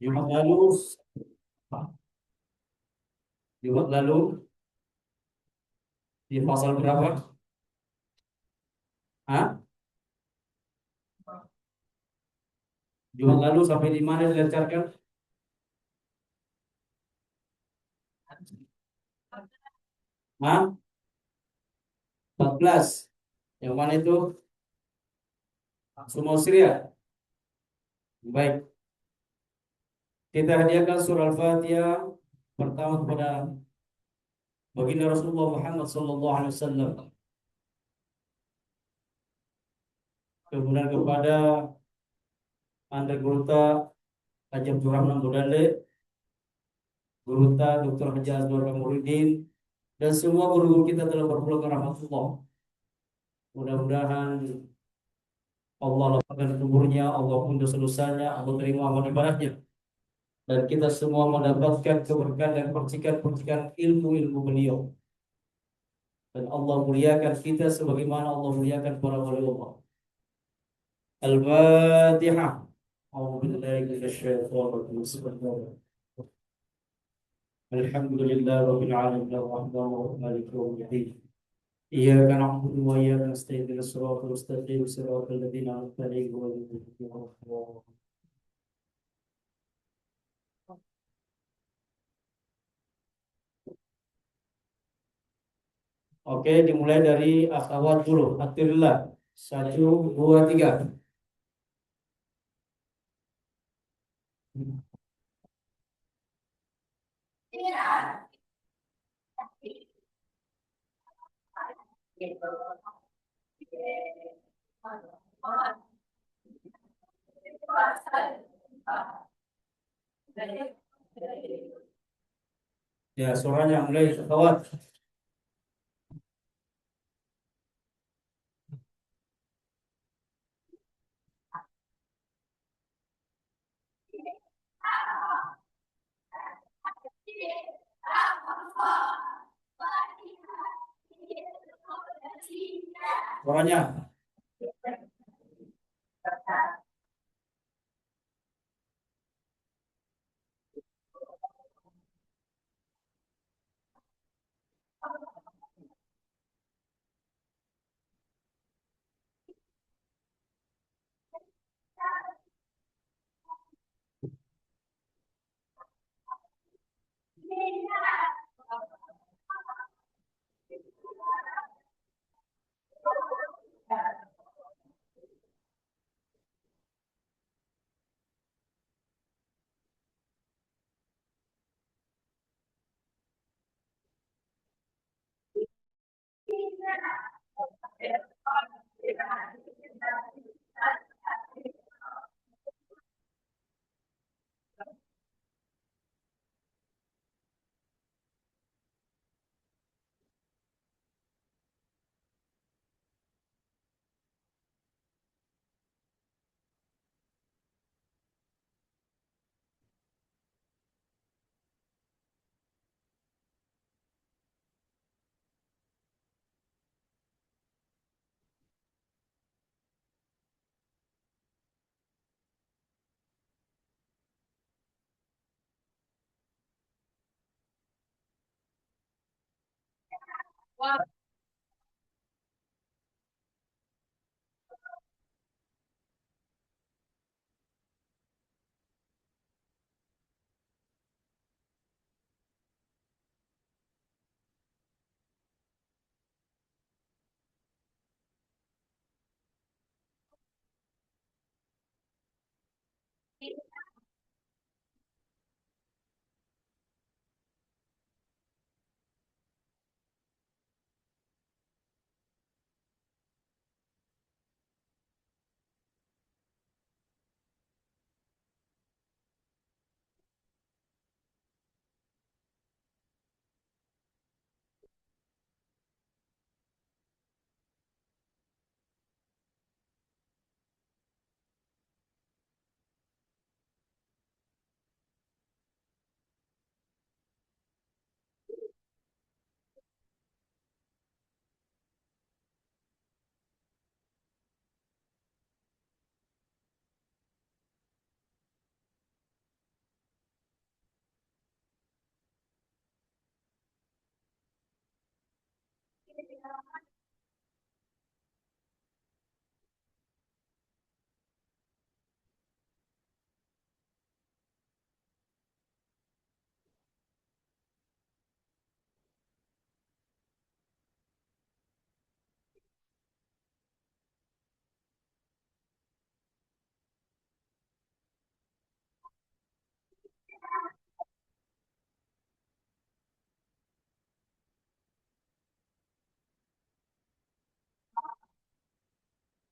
Jumat lalu, Jumat lalu di pasal berapa? Hah? Jumat lalu sampai di mana dilancarkan? Hah? 14. Yang mana itu? Semua Syria. Baik, kita hadiahkan surah Al-Fatihah pertama kepada baginda Rasulullah Muhammad sallallahu alaihi wasallam. Kemudian kepada Anda Gurta Haji Abdurrahman Bodale, Gurta Dr. Haji Azwar Kamuruddin, dan semua guru-guru kita telah berpulang rahmatullah. Mudah-mudahan Allah lapangkan kuburnya, Allah pun dosa-dosanya, Allah terima amal ibadahnya, dan kita semua mendapatkan keberkahan dan percikan-percikan ilmu-ilmu beliau, dan Allah muliakan kita sebagaimana Allah muliakan para wali Allah. Al-Fatihah. A'udzu billahi minasyaitonir rajim. Bismillahirrahmanirrahim. Alhamdulillah rabbil alamin arrahmanir maliki yaumiddin. Iyyaka na'budu wa iyyaka nasta'in ihdinas siratal mustaqim siratal ladzina an'amta 'alaihim ghairil maghdubi 'alaihim. Oke, dimulai dari akhwat dulu. Atillah. Satu, dua, tiga. Ya, suaranya mulai akhwat. Suaranya.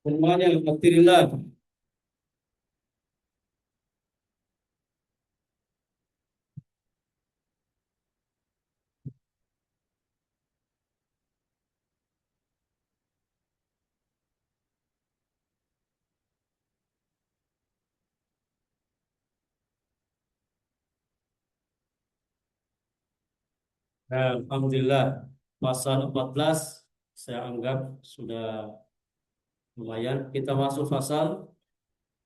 Semuanya alhamdulillah. Nah, alhamdulillah. Pasal 14 saya anggap sudah lumayan. Kita masuk pasal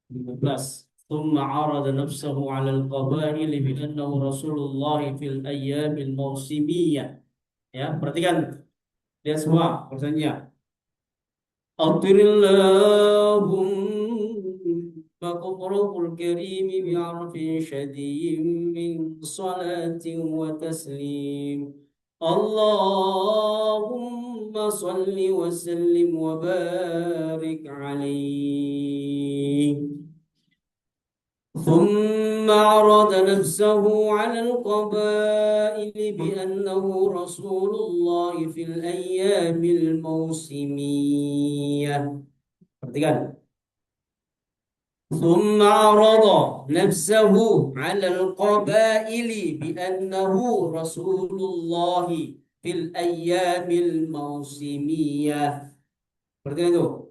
15. ثم عرض نفسه على القبائل بأنه رسول الله في الأيام الموسمية. Ya, perhatikan lihat semua persennya. أطر اللهم قبره الكريم بعرف شديد من صلاة وتسليم. اللهم صل وسلم وبارك عليه. ثم عرض نفسه على القبائل بأنه رسول الله في الأيام الموسمية. Perhatikan. ثم عرض نفسه على القبائل بأنه رسول الله في الأيام الموسمية. Perhatikan itu.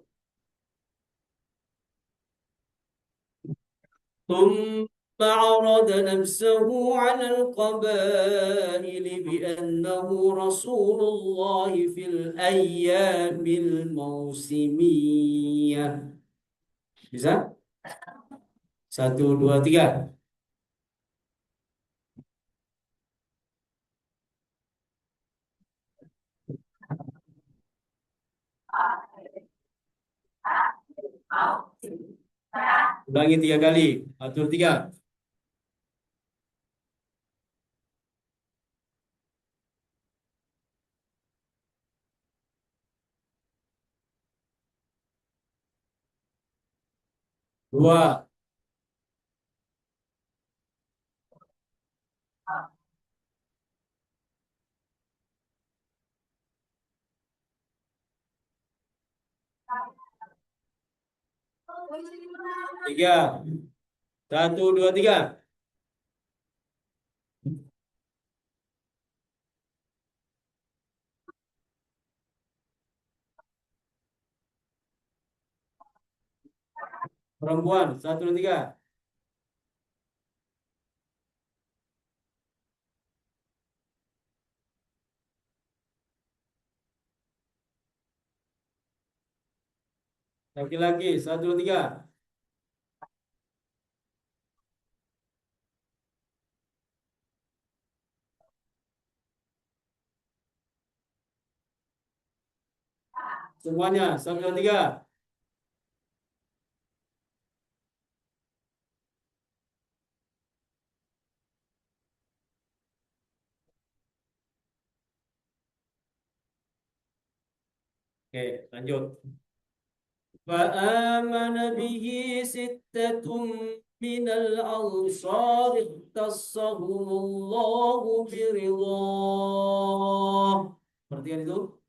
ثم عرض نفسه على القبائل بأنه رسول الله في الأيام الموسمية. Bisa? Satu, dua, tiga. Ulangi tiga kali. Atur tiga. Dua, tiga. Satu, dua, tiga. Perempuan. Satu, dua, tiga. Laki-laki. Satu, dua, tiga. Semuanya. Satu, dua, tiga. Oke, lanjut. فآمن به ستة من الأنصار اختصهم الله برضاه. Perhatikan itu.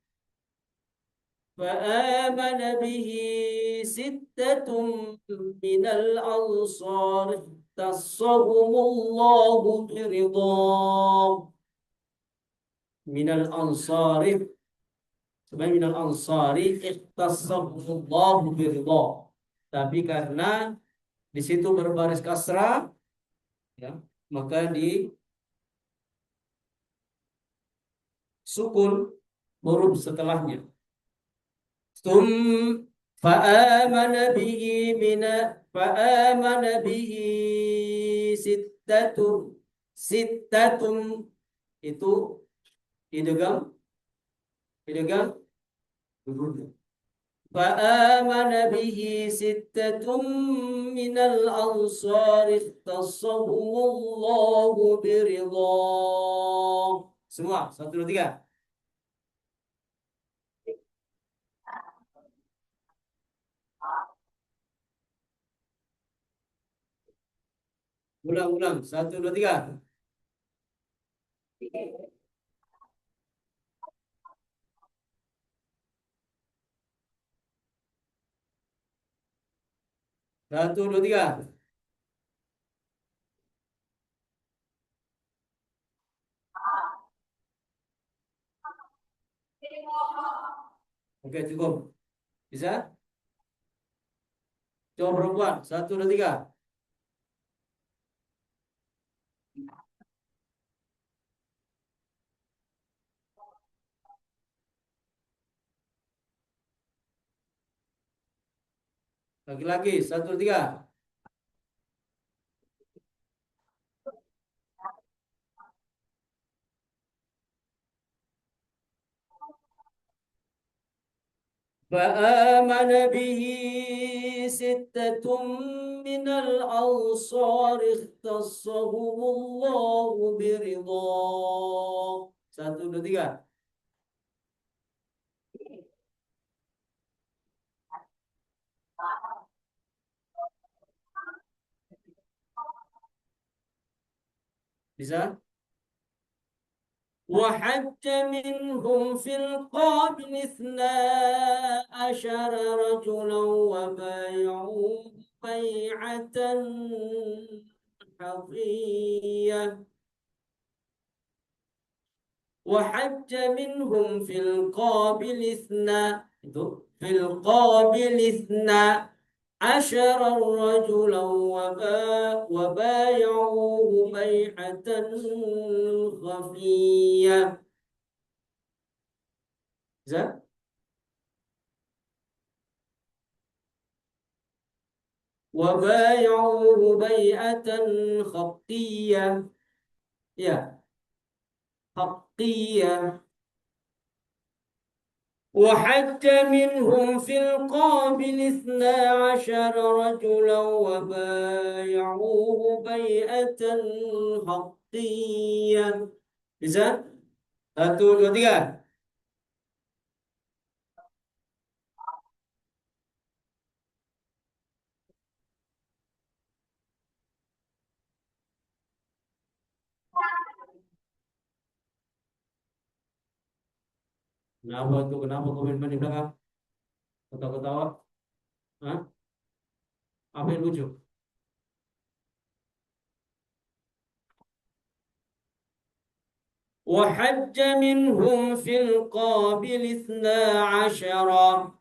فآمن به ستة من الأنصار اختصهم الله برضاه. من الأنصار sebenarnya minal ansari ikhtasabullahu biridha. Tapi karena di situ berbaris kasrah ya, maka disukun huruf setelahnya. Tum fa'amana bihi mina fa'amana bihi sittatum sittatum itu idgham idgham فآمن به ستة من الأنصار اختصهم الله برضاه. Semua, satu, dua, tiga. Ulang, ulang. Satu, dua, tiga. Satu, dua, tiga. Oke, cukup. Bisa? Coba perempuan. Satu, dua, tiga. Laki-laki. Satu, dua, tiga. فآمن به ستة من الأنصار اختصهم الله برضاه. Satu, dua, tiga. Bisa? وحج منهم في القابل 12 رجلا وبايعوه بيعة حقية. وحج منهم في القابل في القابل 12 رجلا وبايعوه بيعة خفية. Bisa? وبايعوه بيعة خطية. Ya, خطية. وحج منهم في القابل 12 رجلا وبايعوه بيعة حقية. Bisa? Satu, dua, tiga. Kenapa tuh? Kenapa komitmen di belakang? Ketawa-ketawa? Hah? Apa yang lucu? وحج منهم في القابل 12.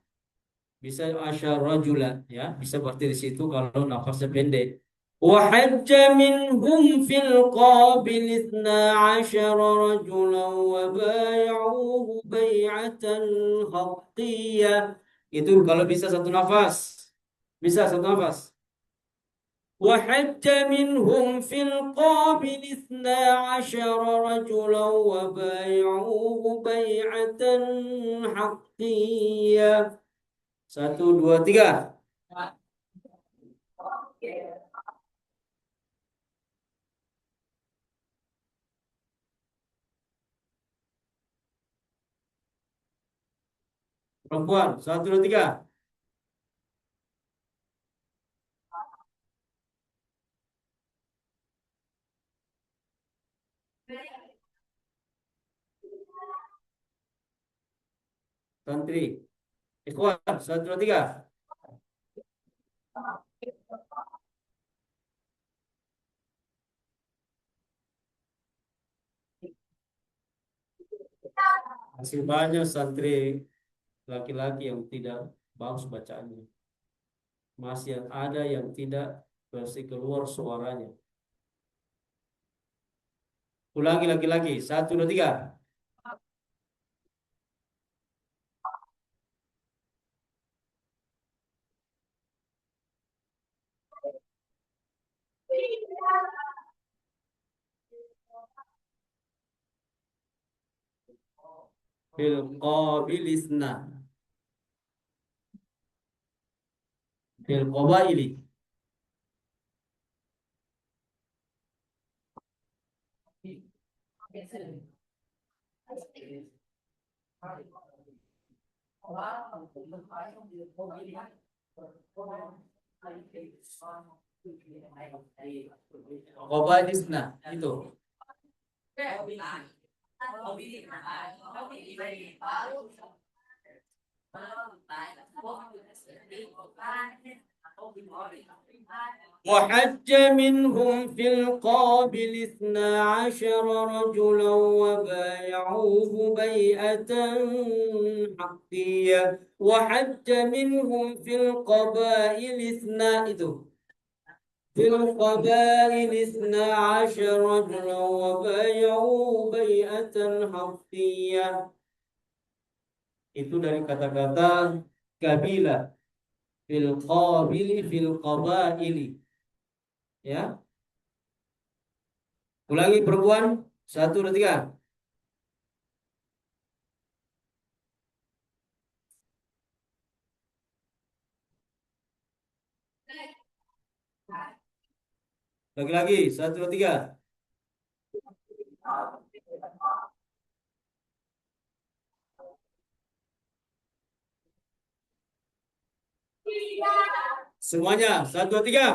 Bisa asyara rajulan, ya, bisa berarti di situ kalau nafasnya pendek. وحج منهم في القابل 12 رجلا وبايعوه بيعة خطية. Itu kalau bisa satu nafas. Bisa satu nafas. وحج منهم في القابل 12 رجلا وبايعوه بيعة حقية. Satu, dua, tiga. Perempuan. Satu, dua, tiga. Santri. Ikhwan. Satu, dua, tiga. Masih banyak santri laki-laki yang tidak bagus bacaannya. Masih ada yang tidak bersih keluar suaranya. Ulangi laki-laki. Satu, dua, tiga. Fil qabilisna. Fil qabaili. Qabalisna. Itu. وحج منهم في القابل 12 رجلا وبايعوه بيعة حقية وحج منهم في القبائل في القبائل 12 رجلا وبايعوه بيعة حقية. Itu dari kata-kata kabilah, fil qabili fil qabaili, ya. Ulangi perempuan, satu dua tiga. Lagi-lagi, satu dua tiga. Semuanya, satu dua tiga.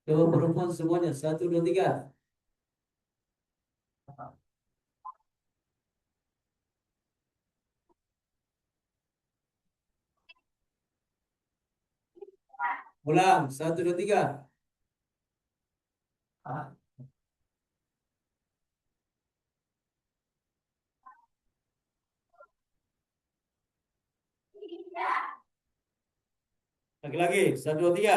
Coba perempuan semuanya, satu dua tiga. Ulang, satu dua tiga. Lagi-lagi, satu dua tiga.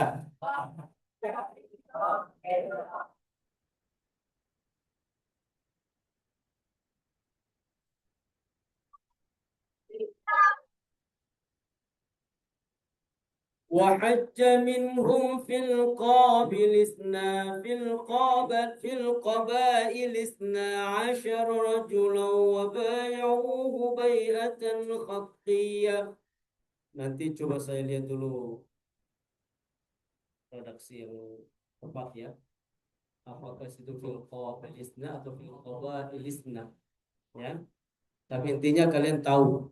وحج منهم في القابل في القبائل 12 رجلا وبايعوه بيعة خطية. Nanti coba saya lihat dulu redaksi yang tepat ya. Apakah itu fil qabilisna atau fil qabailisna, ya. Tapi intinya kalian tahu,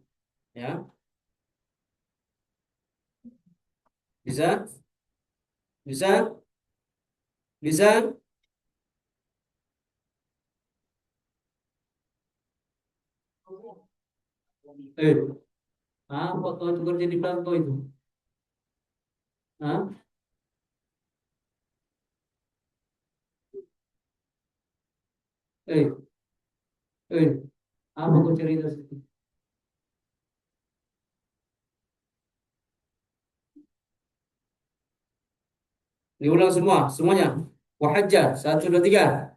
ya. Bisa? Bisa? Bisa? Eh, apa kau itu kerja di Blanko itu? Hah? Eh, eh, apa kau cerita situ? Diulang semua, semuanya. Wahajja, satu, dua, tiga.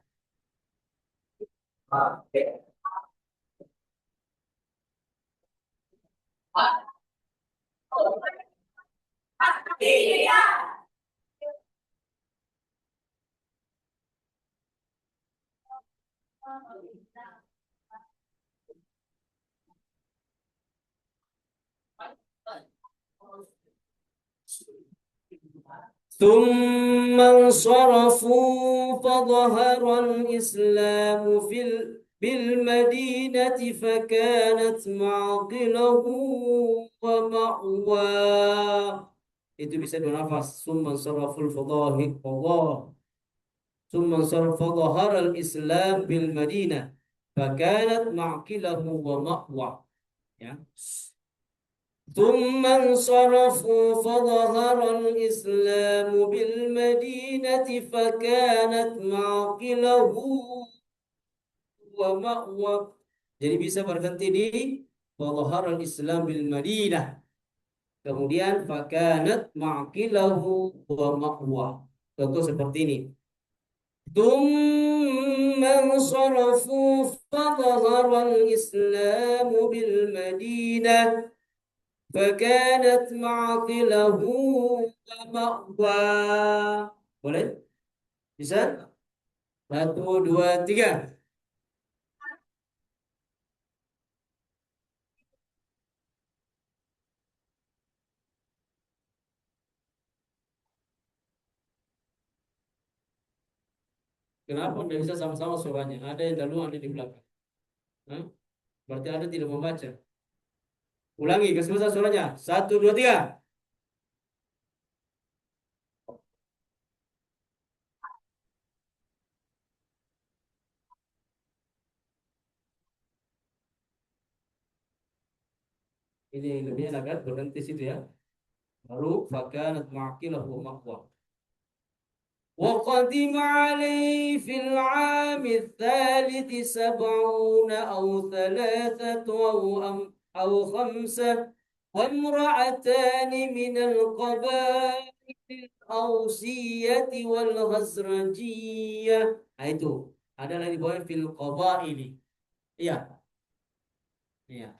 ثم انصرفوا فظهر الإسلام بالمدينة فكانت معقله ومأواه. Itu bisa dua nafas. Summan saraful fadahir Allah. Summan saraf fadhahar al-Islam bil Madinah. Fakanat ma'qilahu wa ma'wa. Ya. ثم انصرفوا فظهر الإسلام بالمدينة فكانت معقله ومأوى. Jadi bisa berhenti di فظهر الإسلام بالمدينة. Kemudian fakanat ma'qilahu wa ma'wa. Contoh seperti ini. ثم انصرفوا فظهر الإسلام بالمدينة فكانت معقله ومأوى. Boleh? Bisa? Satu, dua, tiga. Kenapa tidak bisa sama-sama suaranya? Ada yang dalam, ada di belakang. Hah? Berarti ada tidak membaca. Ulangi, keseluruhan suaranya. Satu, dua, tiga. Ini lebih enak kan berhenti situ ya. Lalu fakanat ma'qilahu maqwa. وقدم عليه في العام الثالث 70 أو 3 أو 5 وامرأتان من القبائل الأوسية والخزرجية. Nah itu ada lagi di bawah fil qabaili. Iya, iya.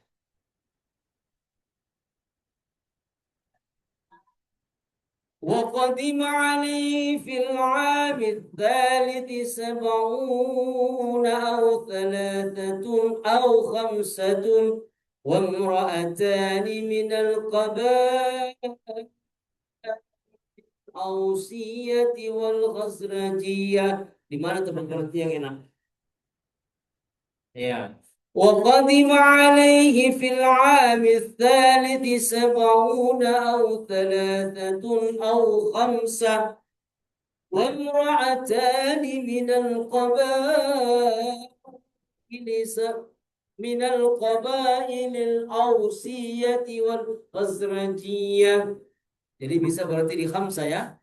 وقدم عليه في العام الثالث 70 أو 3 أو 5 وامرأتان من القبائل الأوسية والخزرجية. Di mana tempat berhenti yang enak? Ya. وقدم عليه في العام الثالث 70 أو 3 أو 5 وامرأتان من القبائل الأوسية والخزرجية. Jadi bisa berarti di khamsa ya.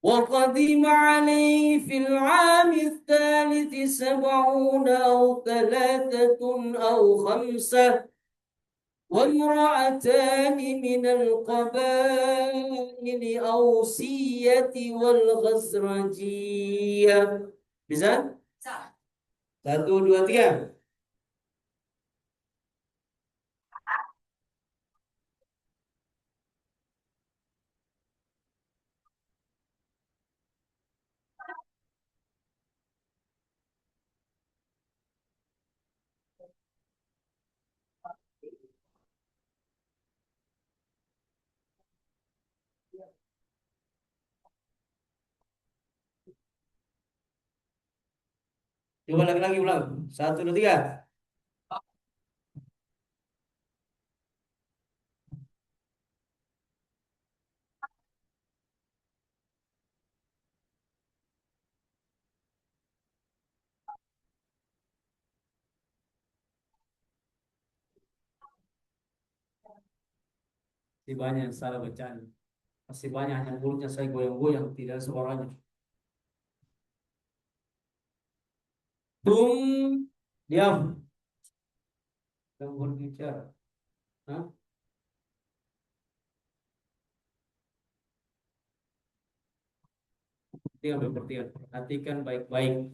وقدم عليه في العام الثالث 70 أو 3 أو 5 وامرأتان من القبائل الأوسية والخزرجية. Bisa? Satu, dua, tiga. Coba lagi-lagi ulang. Satu, dua, tiga. Masih banyak yang salah bacaan. Masih banyak yang mulutnya saya goyang-goyang, tidak suaranya. Tum, diam. Yang berbicara. Hah? Diam, berperhatian. Perhatikan baik-baik.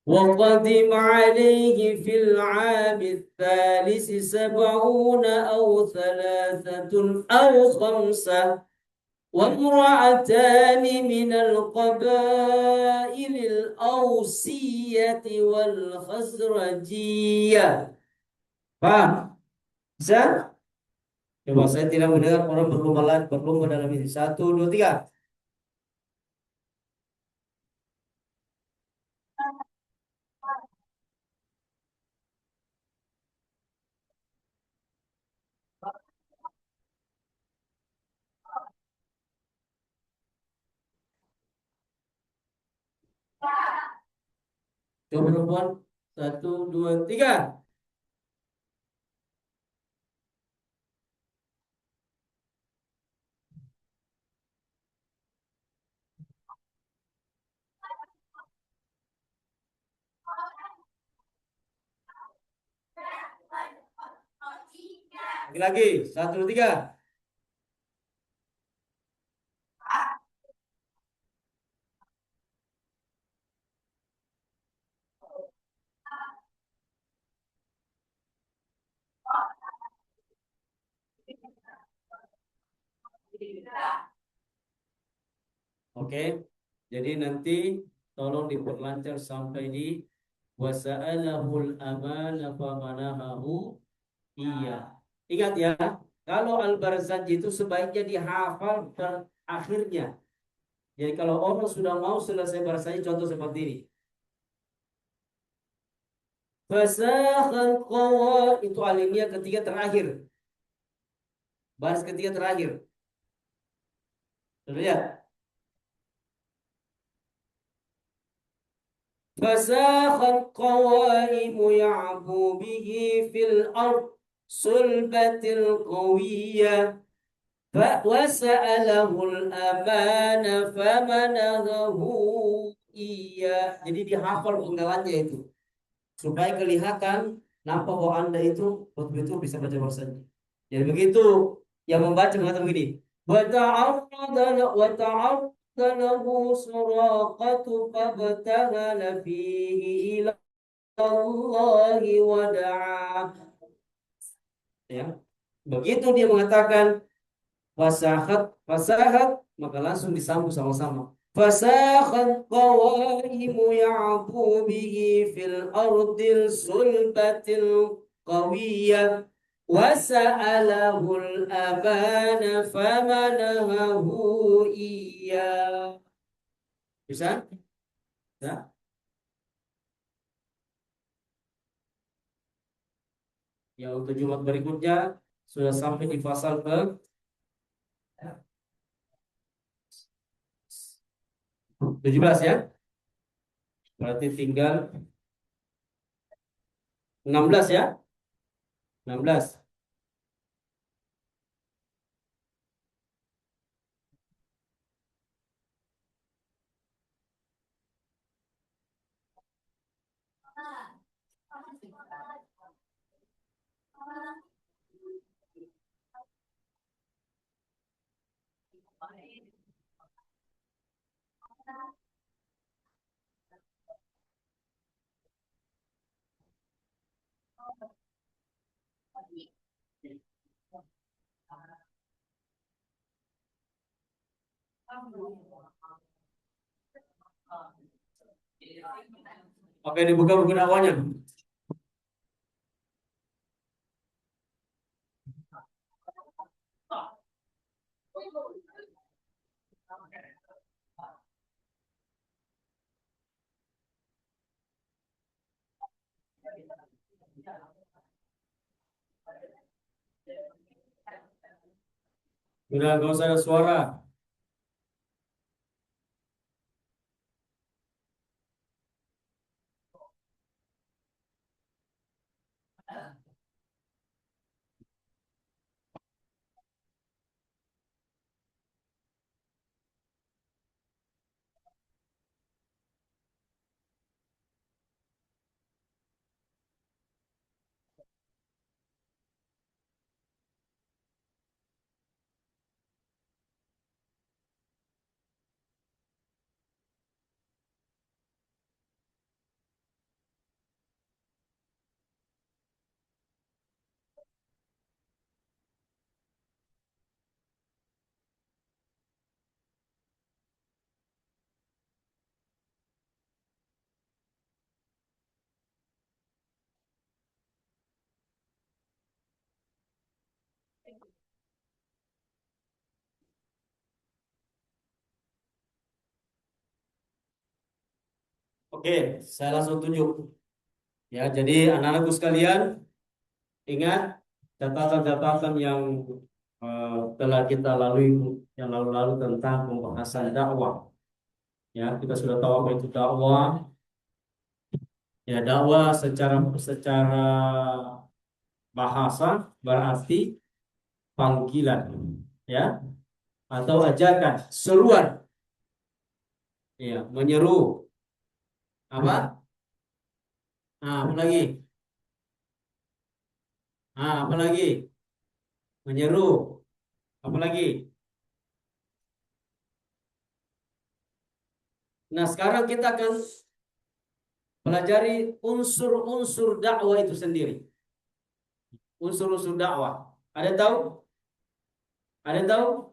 وقدم عليه في العام الثالث 70 أو 3 أو 5 وامرأتان من القبائل الأوسية والخزرجية. Paham? Bisa? Coba saya tidak mendengar orang berlomba dalam ini. Satu, dua, tiga. Coba perempuan. Satu, dua, tiga. Lagi-lagi. Satu, dua, tiga. Oke. Jadi nanti tolong diperlancar sampai di wasa'alahul amana famanahahu iya. Ingat ya, kalau Al-Barzanji itu sebaiknya dihafal per akhirnya. Jadi kalau orang sudah mau selesai Barzanji, contoh seperti ini. Fasakhal qawa itu alinea ketiga terakhir. Baris ketiga terakhir. Sudah lihat? Fasakhal qawaimu ya'bu bihi fil ard. sulbatil qawiyah wasa'alahul amana famanahu iya. Jadi dihafal penggalannya itu supaya kelihatan nampak bahwa Anda itu betul-betul bisa baca bahasanya. Jadi begitu yang membaca mengatakan begini, wa ta'arrada lahu suraqatu fabtaghala fihi ila Allahi wa da'a. Ya. Begitu dia mengatakan fasahat maka langsung disambung sama-sama. Fasahat qawaimu ya'bu bihi fil ardil sulbatil qawiyah wasa'alahul abana famanahu iya. Bisa? Ya. Ya, untuk Jumat berikutnya sudah sampai di pasal ke 17 ya. Berarti tinggal 16 ya. 16. Oke, dibuka buku dakwahnya. Udah nggak usah ada suara. Oke, saya langsung tunjuk. Ya, jadi anak-anakku sekalian, ingat catatan-catatan yang telah kita lalui yang lalu-lalu tentang pembahasan dakwah. Ya, kita sudah tahu apa itu dakwah. Ya, dakwah secara bahasa berarti panggilan, ya, atau ajakan, seruan, ya, menyeru. Apa? Apa lagi? Apa lagi? Menyeru. Apa lagi? Nah, sekarang kita akan pelajari unsur-unsur dakwah itu sendiri. Unsur-unsur dakwah. Ada tahu? Ada tahu?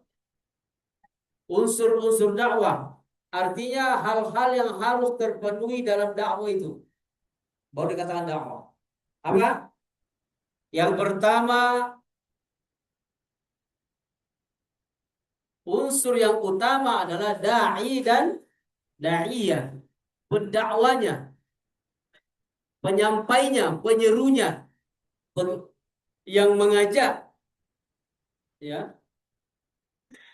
Unsur-unsur dakwah. Artinya hal-hal yang harus terpenuhi dalam dakwah itu. Baru dikatakan dakwah. Apa? Yang pertama, unsur yang utama adalah da'i dan da'iyah. Pendakwanya, penyampainya, penyerunya, yang mengajak. Ya.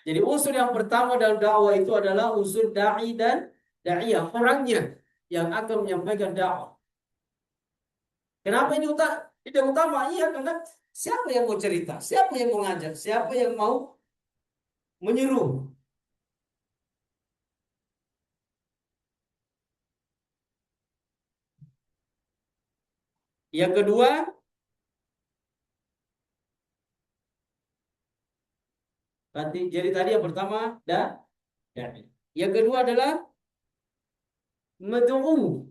Jadi unsur yang pertama dalam dakwah itu adalah unsur da'i dan da'iyah. Orangnya yang akan menyampaikan dakwah. Kenapa ini utama? Ide utama, iya, karena siapa yang mau cerita, siapa yang mau ngajak, siapa yang mau menyuruh. Yang kedua, jadi tadi yang pertama dan yang kedua adalah med'u.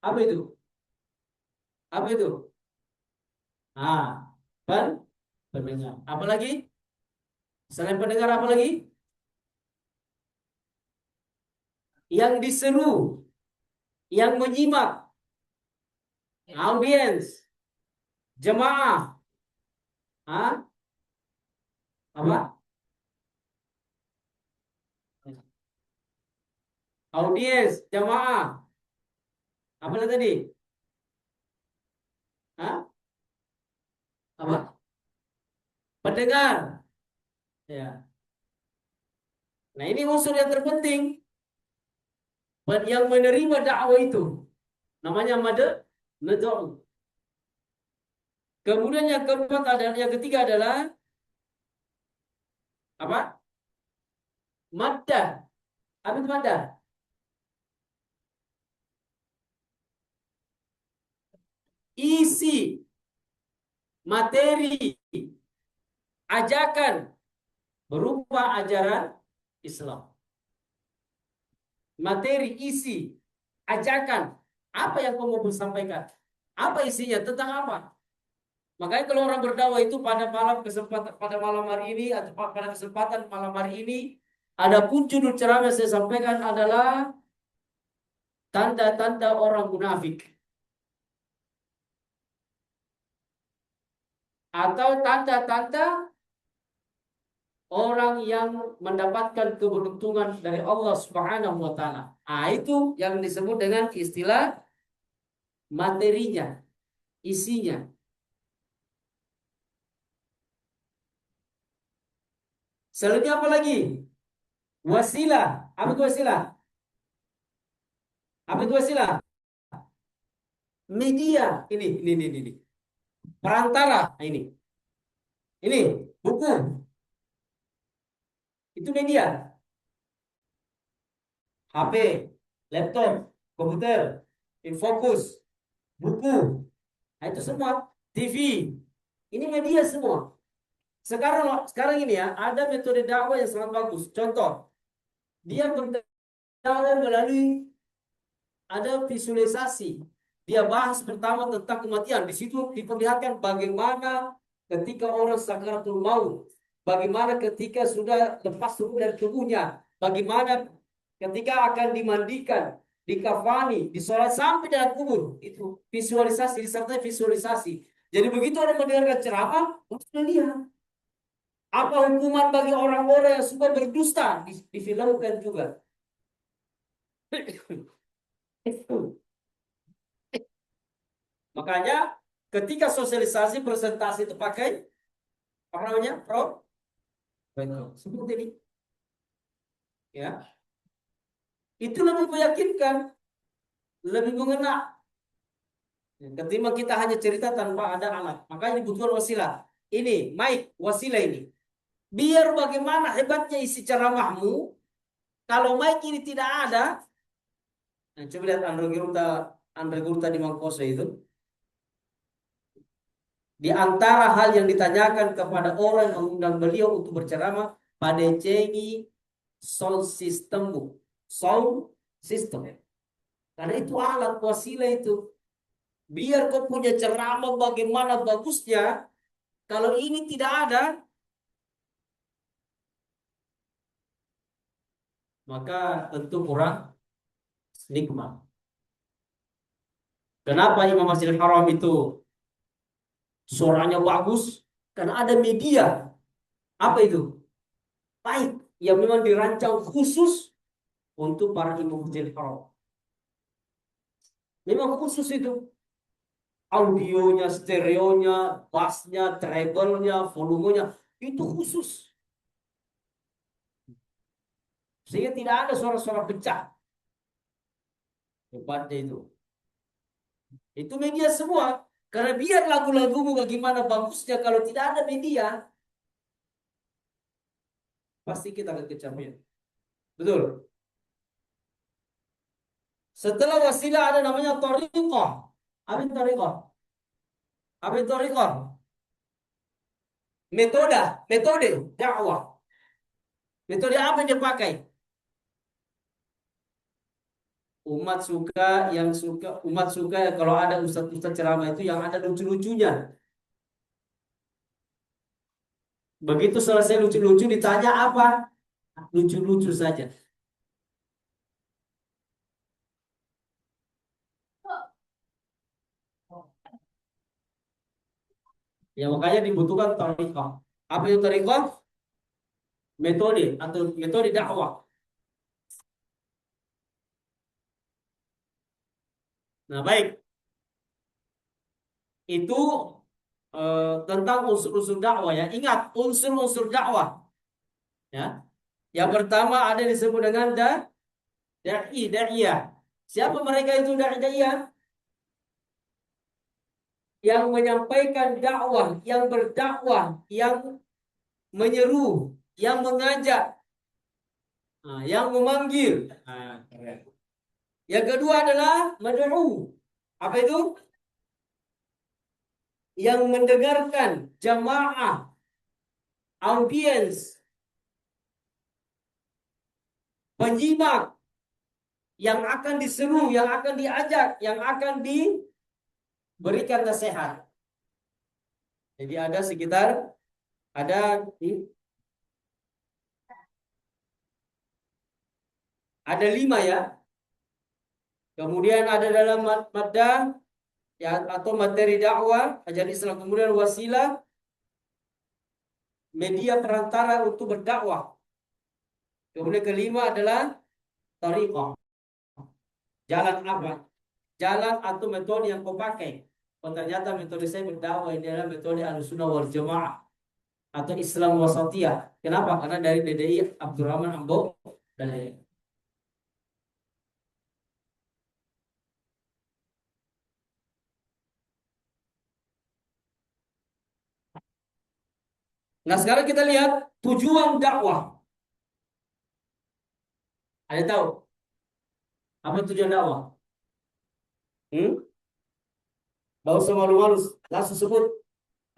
Apa itu? Apa itu? Ah, pen pendengar. Apa lagi? Selain pendengar apa lagi? Yang diseru, yang menyimak, audiens, jemaah. Ah, apa? Audiens, jemaah. Apa tadi? Ah, apa? Pendengar. Ya. Nah, ini unsur yang terpenting. Yang menerima dakwah itu namanya mad'u. Kemudian yang keempat adalah, yang ketiga adalah apa? Maddah. Apa itu maddah? Isi, materi, ajakan berupa ajaran Islam. Materi, isi, ajakan. Apa yang kamu mau sampaikan? Apa isinya? Tentang apa? Makanya kalau orang berdakwah itu pada malam hari ini atau pada kesempatan malam hari ini, ada pun judul ceramah yang saya sampaikan adalah tanda-tanda orang munafik atau tanda-tanda orang yang mendapatkan keberuntungan dari Allah Subhanahu wa taala. Ah, itu yang disebut dengan istilah materinya, isinya. Selanjutnya apa lagi? Wasilah. Apa itu wasilah? Apa itu wasilah? Media. Ini. Perantara. Nah, ini. Ini buku. Itu media. HP, laptop, komputer, infocus, buku. Nah, itu semua. TV. Ini media semua. Sekarang ini ya, ada metode dakwah yang sangat bagus. Contoh, dia berdakwah melalui ada visualisasi. Dia bahas pertama tentang kematian. Di situ diperlihatkan bagaimana ketika orang sakaratul maut, bagaimana ketika sudah lepas ruh dari tubuhnya, bagaimana ketika akan dimandikan, dikafani, disolat sampai dalam kubur. Itu visualisasi, disertai visualisasi. Jadi begitu orang mendengarkan ceramah, maksudnya dia apa hukuman bagi orang-orang yang suka berdusta, difilmkan juga. Makanya ketika sosialisasi presentasi itu pakai apa namanya? Seperti ini, ya. Itu lebih meyakinkan, lebih mengena ketimbang kita hanya cerita tanpa ada alat. Makanya dibutuhkan wasilah. Ini mic, wasilah ini. Biar bagaimana hebatnya isi ceramahmu, kalau mic ini tidak ada, nah, coba lihat Andre Gurta di Mangkose itu. Di antara hal yang ditanyakan kepada orang yang mengundang beliau untuk berceramah, pada cengi sound systemmu, sound system. Karena itu alat wasilah itu. Biar kau punya ceramah bagaimana bagusnya, kalau ini tidak ada, maka tentu kurang nikmat. Kenapa Imam Masjidil Haram itu suaranya bagus? Karena ada media. Apa itu? Baik, yang memang dirancang khusus untuk para Imam Masjidil Haram. Memang khusus itu. Audionya, stereonya, bassnya, treble-nya, volumenya, itu khusus. Sehingga tidak ada suara-suara pecah. Hebatnya itu. Itu media semua. Karena biar lagu-lagumu bagaimana bagusnya kalau tidak ada media, pasti kita akan kecapean. Betul. Setelah wasilah ada namanya thariqah. Apa itu thariqah? Apa itu thariqah? Metode dakwah. Metode apa yang dipakai? Umat suka ya kalau ada ustaz-ustaz ceramah itu yang ada lucu-lucunya. Begitu selesai lucu-lucu ditanya apa? Lucu-lucu saja. Ya makanya dibutuhkan thariqah. Apa itu thariqah? Metode atau metode dakwah. Nah, baik. Itu tentang unsur-unsur dakwah ya. Ingat unsur-unsur dakwah ya. Yang pertama ada disebut dengan da'iyah. Siapa mereka itu da'iyah? Yang menyampaikan dakwah, yang berdakwah, yang menyeru, yang mengajak, yang memanggil. Keren. Yang kedua adalah mad'u. Apa itu? Yang mendengarkan jamaah, audiens, penyimak yang akan diseru, yang akan diajak, yang akan diberikan nasihat. Jadi ada sekitar ada ada 5 ya. Kemudian ada dalam maddah ya atau materi dakwah, ajaran Islam. Kemudian wasilah, media perantara untuk berdakwah. Kemudian kelima adalah tariqah. Jalan apa? Jalan atau metode yang kau pakai. Oh ternyata metode saya berdakwah ini adalah metode Ahlussunnah wal Jamaah atau Islam wasatiyah. Kenapa? Karena dari DDI Abdurrahman Ambo dan nah sekarang kita lihat tujuan dakwah. Ada tahu apa tujuan dakwah? Hmm? Gak usah malu-malu, langsung sebut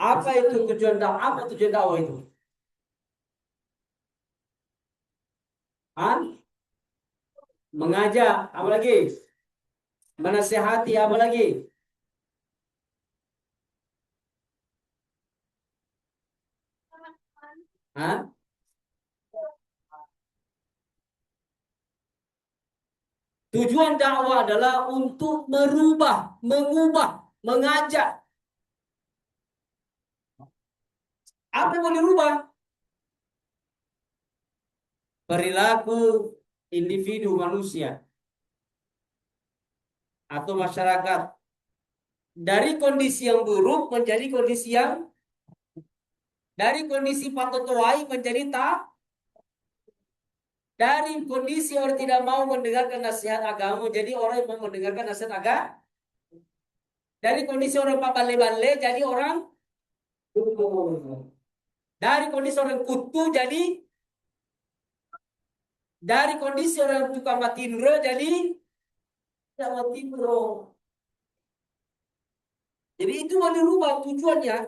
apa itu tujuan dakwah? Apa tujuan dakwah itu? Hah? Mengajak, apa lagi? Menasihati, apa lagi? Hah? Tujuan dakwah adalah untuk merubah, mengubah, mengajak. Apa yang mau dirubah? Perilaku individu manusia atau masyarakat dari kondisi yang buruk menjadi kondisi yang dari kondisi patut tuai menjadi tak dari kondisi orang tidak mau mendengarkan nasihat agama jadi orang yang mau mendengarkan nasihat agama dari kondisi orang bale-bale jadi orang dari kondisi orang kutu jadi dari kondisi orang tukang matindro jadi tidak matindro. Jadi itu mau dirubah tujuannya.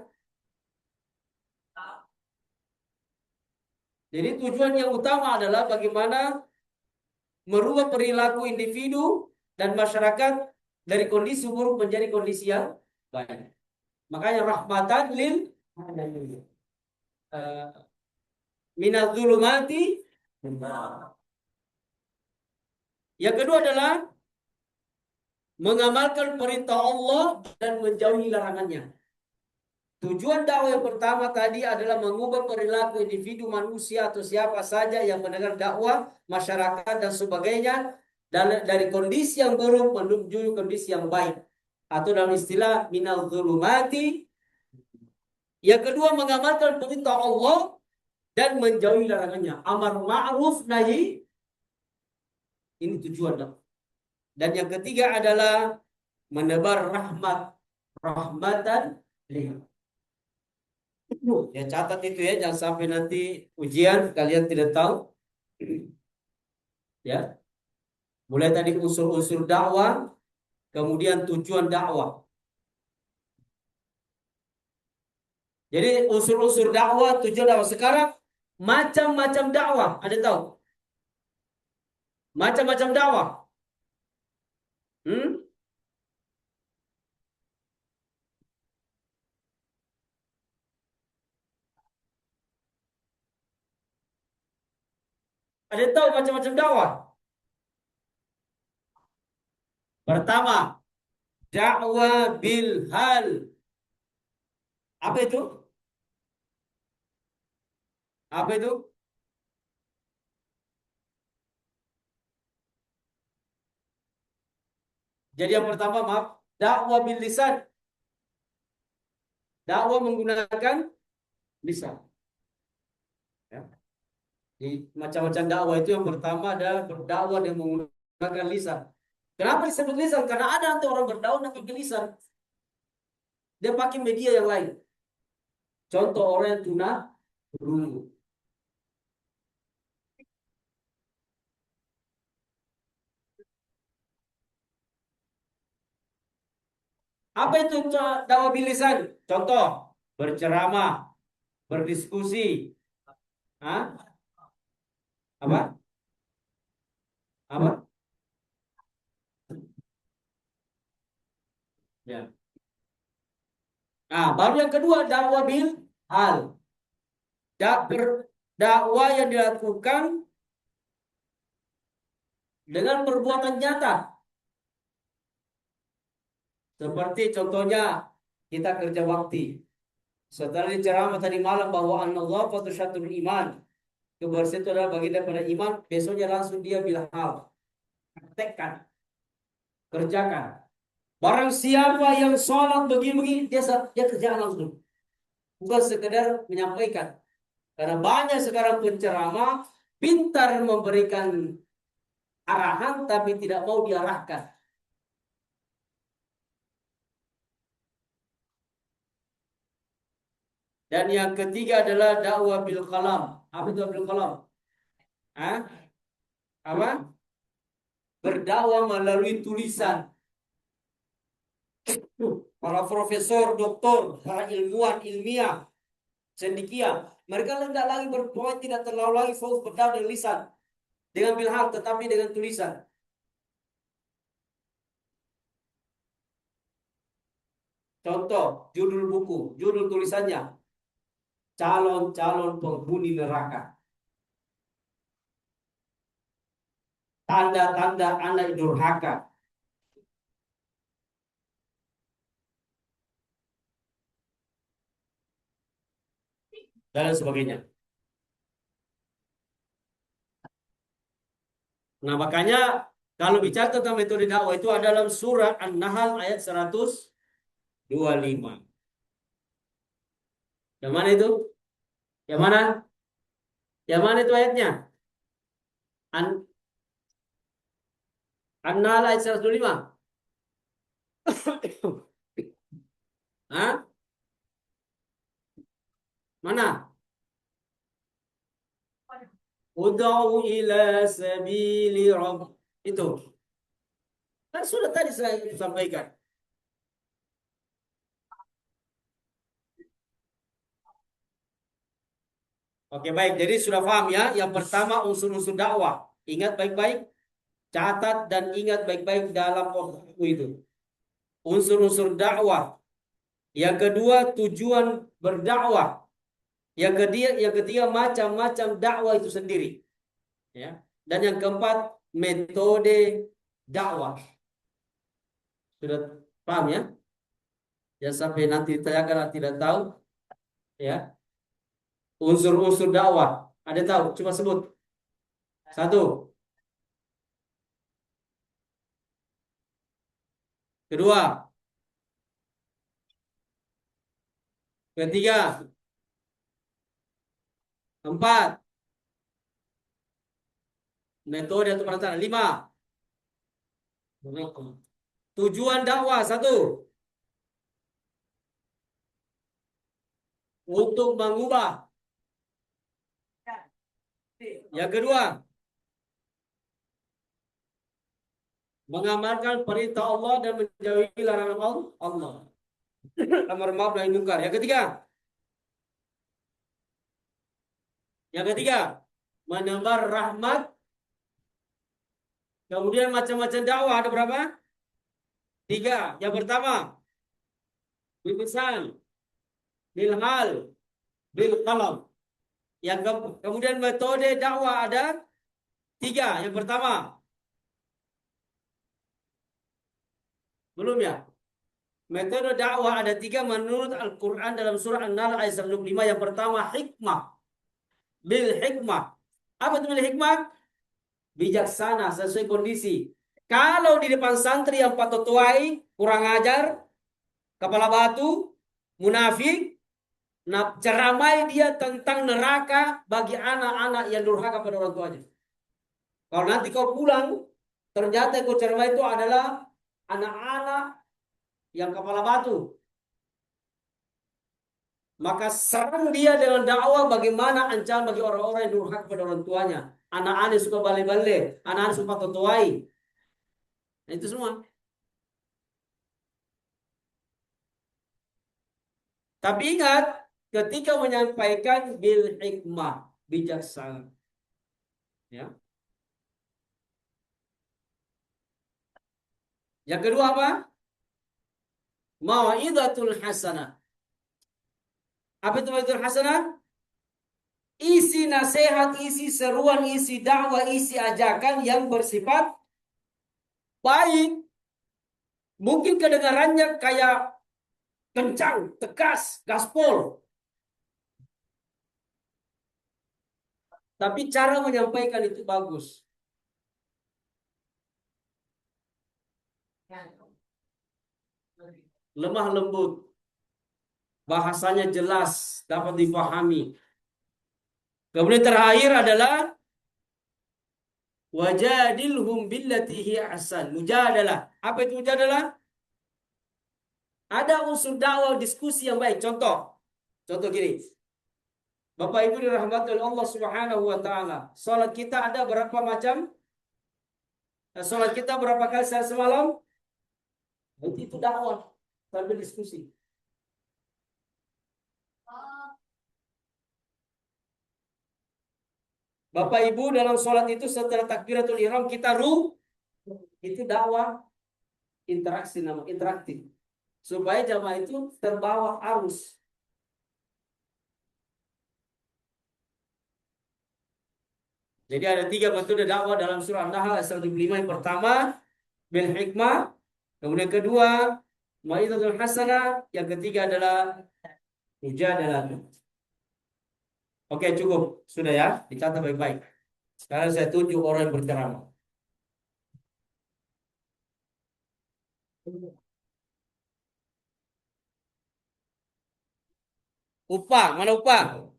Jadi tujuan yang utama adalah bagaimana merubah perilaku individu dan masyarakat dari kondisi buruk menjadi kondisi yang baik. Makanya rahmatan lil minaz zulumati. Yang kedua adalah mengamalkan perintah Allah dan menjauhi larangannya. Tujuan dakwah yang pertama tadi adalah mengubah perilaku individu manusia atau siapa saja yang mendengar dakwah, masyarakat dan sebagainya dari kondisi yang buruk menuju kondisi yang baik. Atau dalam istilah minal zulumati. Yang kedua mengamalkan perintah Allah dan menjauhi larangannya. Amar ma'ruf nahi. Ini tujuan dakwah. Dan yang ketiga adalah menebar rahmat rahmatan lil. Ya catat itu ya, jangan sampai nanti ujian kalian tidak tahu. Ya, mulai tadi unsur-unsur dakwah, kemudian tujuan dakwah. Jadi unsur-unsur dakwah, tujuan dakwah. Sekarang macam-macam dakwah, ada tahu? Macam-macam dakwah. Hmm? Ada tahu macam-macam dakwah? Pertama, dakwah bil hal. Apa itu? Apa itu? Jadi yang pertama, maaf, dakwah bil lisan. Dakwah menggunakan lisan. Ya. Di macam-macam dakwah itu yang pertama ada berdakwah yang menggunakan lisan. Kenapa disebut lisan? Karena ada nanti orang berdakwah dengan pakai lisan. Dia pakai media yang lain. Contoh orang yang tuna rungu. Apa itu dakwah bil lisan? Contoh, berceramah, berdiskusi. Hah? Apa? Apa? Ya. Nah, baru yang kedua dakwah bil hal. Dakwah yang dilakukan dengan perbuatan nyata. Seperti contohnya kita kerja bakti. Setelah diceramah tadi malam bahwa an-nadhafatu syatrul iman. Kebersihan itu adalah bagian daripada iman. Besoknya langsung dia bilang hal. Praktekkan, kerjakan. Barang siapa yang sholat begini-begini, dia kerjakan langsung. Bukan sekedar menyampaikan. Karena banyak sekarang penceramah pintar memberikan arahan tapi tidak mau diarahkan. Dan yang ketiga adalah dakwah bil kalam. Apa itu bil kalam? Hah? Apa? Berdakwah melalui tulisan. Para profesor, doktor, para ilmuwan, ilmiah, cendekia. Mereka tidak lagi berpoin, tidak terlalu lagi fokus berdakwah dengan lisan. Dengan bilham, tetapi dengan tulisan. Contoh, judul buku, judul tulisannya. Calon-calon penghuni neraka. Tanda-tanda anak durhaka. Dan sebagainya. Nah, makanya kalau bicara tentang metode dakwah itu ada dalam surat An-Nahl ayat 125. Yang mana itu? Yang mana? Yang mana itu ayatnya? An An-Nahl ayat 125. Hah? Mana? Ud'u ila sabili rabb. Itu. Kan sudah tadi saya sampaikan. Oke, baik. Jadi sudah paham ya. Yang pertama unsur-unsur dakwah. Ingat baik-baik, catat dan ingat baik-baik dalam waktu itu. Unsur-unsur dakwah. Yang kedua tujuan berdakwah. Yang ketiga macam-macam dakwah itu sendiri. Ya. Dan yang keempat metode dakwah. Sudah paham ya? Ya sampai nanti ditanyakan tidak tahu ya. Unsur-unsur dakwah. Ada tahu? Coba sebut. Satu. Kedua. Ketiga. Empat. Metode atau perantaraan. Lima. Tujuan dakwah. Satu. untuk mengubah. Yang kedua, mengamalkan perintah Allah dan menjauhi larangan Allah. Amar ma'ruf nahi munkar. Yang ketiga, menebar rahmat. Kemudian macam-macam dakwah ada berapa? Tiga. Yang pertama, bilisan, bilhal, bil qalam. Kemudian metode dakwah ada tiga. Yang pertama, belum ya? Metode dakwah ada tiga menurut Al-Quran dalam surah An-Nahl ayat 105. Yang pertama, hikmah. Bil hikmah. Apa itu bil hikmah? Bijaksana sesuai kondisi. Kalau di depan santri yang patut tuai, kurang ajar, kepala batu, munafik, ceramai dia tentang neraka bagi anak-anak yang durhaka pada orang tuanya. Kalau nanti kau pulang, ternyata yang kau ceramai itu adalah anak-anak yang kepala batu. Maka serang dia dengan dakwah bagaimana ancaman bagi orang-orang yang durhaka pada orang tuanya. Anak-anak suka bale-bale, anak-anak suka totoai. Nah, itu semua. Tapi ingat, ketika menyampaikan bil hikmah, bijaksana. Ya. Yang kedua apa? Mau'izatul hasanah. Apa itu mau'izatul hasanah? Isi nasihat, isi seruan, isi dakwah, isi ajakan yang bersifat baik. Mungkin kedengarannya kayak kencang, tegas, gaspol. Tapi cara menyampaikan itu bagus. Lemah lembut. Bahasanya jelas, dapat dipahami. Kemudian terakhir adalah wajadilhum billati hi ahsan. Mujadalah. Apa itu mujadalah? Ada unsur dakwah diskusi yang baik. Contoh gini. Bapak Ibu dirahmati oleh Allah Subhanahu wa taala. Salat kita ada berapa macam? Salat kita berapa kali sehari semalam? Itu dakwah sambil diskusi. Bapak Ibu dalam sholat itu setelah takbiratul ihram kita itu dakwah interaktif supaya jamaah itu terbawa arus. Jadi ada tiga metode dakwah dalam surah An-Nahl ayat 105. Yang pertama bil hikmah, kemudian kedua mau'izatul hasanah, yang ketiga adalah mujadalah. Oke, cukup. Sudah ya, dicatat baik-baik. Sekarang saya tunjuk orang yang berceramah. Upah, mana upah?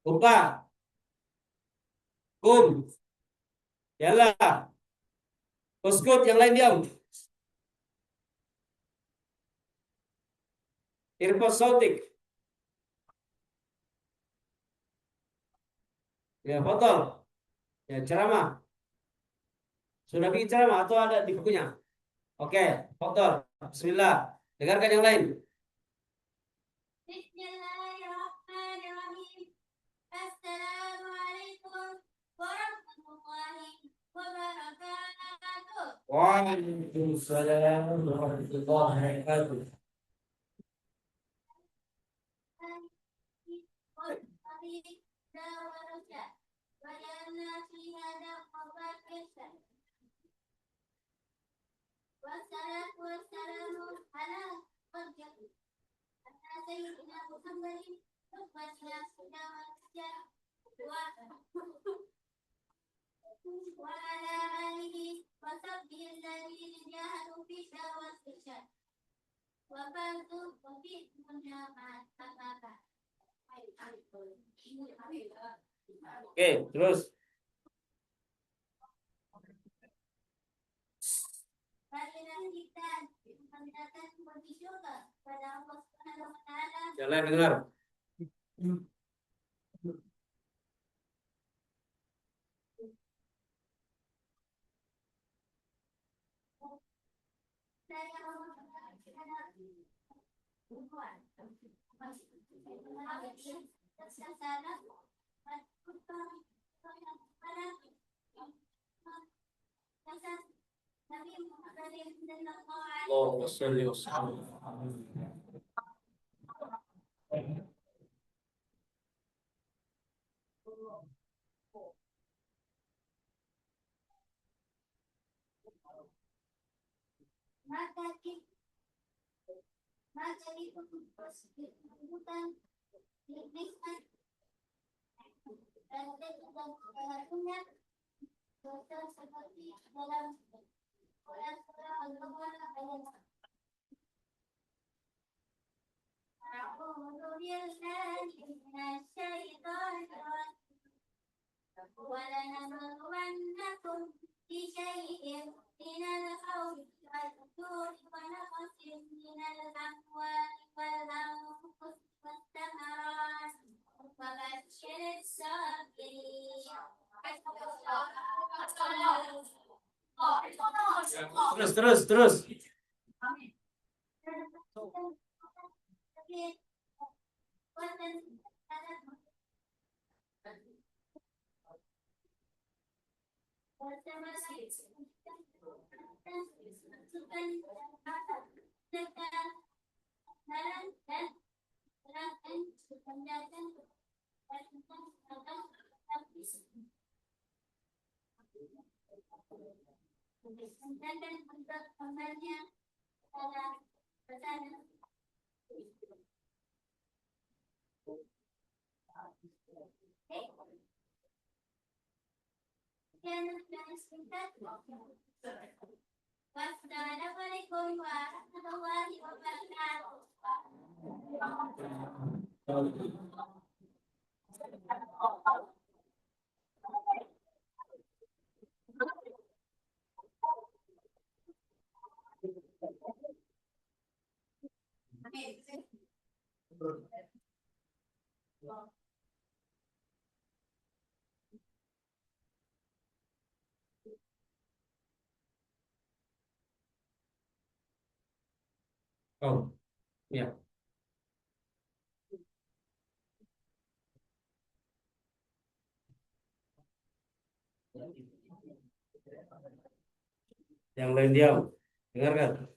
Upah. Kum. Yalah. Uskut, yang lain diam. Irfan Sautik. Ya, foto. Ya, ceramah. Sudah bikin ceramah atau ada di bukunya? Oke, foto. Bismillah. Dengarkan yang lain. Bismillahirrahmanirrahim. Assalamualaikum warahmatullahi wabarakatuh. Waalaikumsalam warahmatullahi wabarakatuh. Wassalatu wassalamu ala sayyidina Muhammadin wa ala alihi wa sahbihi alladhina jahadu fi syawal isyad wa bantu fi munyamat apa. Oke, terus. Kita mendatang kondisi surga. Jalan dengar. Allahumma sholli wa sallim. ولنبلونكم بشيء من الخوف والجوع ونقص من الأموال والأنفس والثمرات وبشر الصابرين. Terus. Dan untuk kembalinya adalah pesanan. Wassalamualaikum warahmatullahi wabarakatuh. Oh, ya. Yang lain diam. Dengarkan.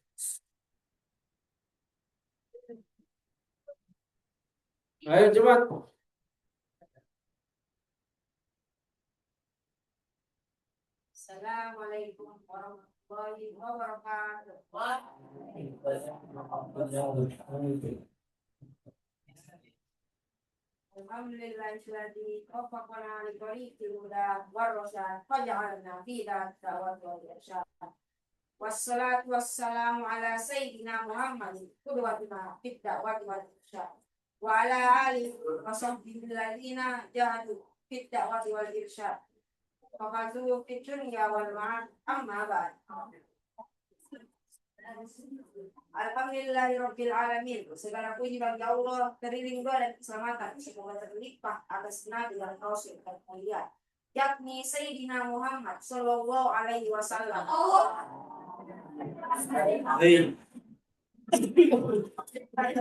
Ayo cepat. Assalamualaikum warahmatullahi wabarakatuh. Alhamdulillahilladzi waffaqana li tariqil huda war rasyad waj'alna fi da'wati wal irsyad. Wassalatu wassalamu ala sayyidina Muhammadin qudwatina fid da'wati wal irsyad wa ala alihi wa sahbihi alladziina jahadu fid da'wati wal irsyad wa qadru fid dunya wal ma'ad amma ba'd. Alhamdulillahirabbil alamin. Segala puji bagi Allah, teriring doa dan keselamatan semoga terlimpah atas Nabi dan Rasul termulia, yakni Sayyidina Muhammad sallallahu alaihi wasallam.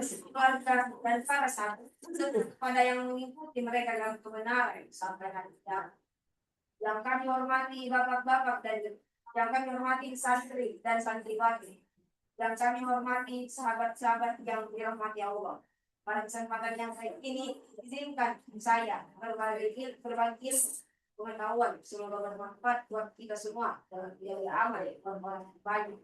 Keluarga dan para sahabat pada yang mengikuti mereka dalam kebenaran sampai hari kiamat. Yang kami hormati bapak-bapak dan yang kami hormati santri dan santriwati, yang kami hormati sahabat-sahabat yang dirahmati Allah. Pada kesempatan yang baik ini, izinkan saya berbagi pengetahuan semoga bermanfaat buat kita semua dalam biaya amal orang baik.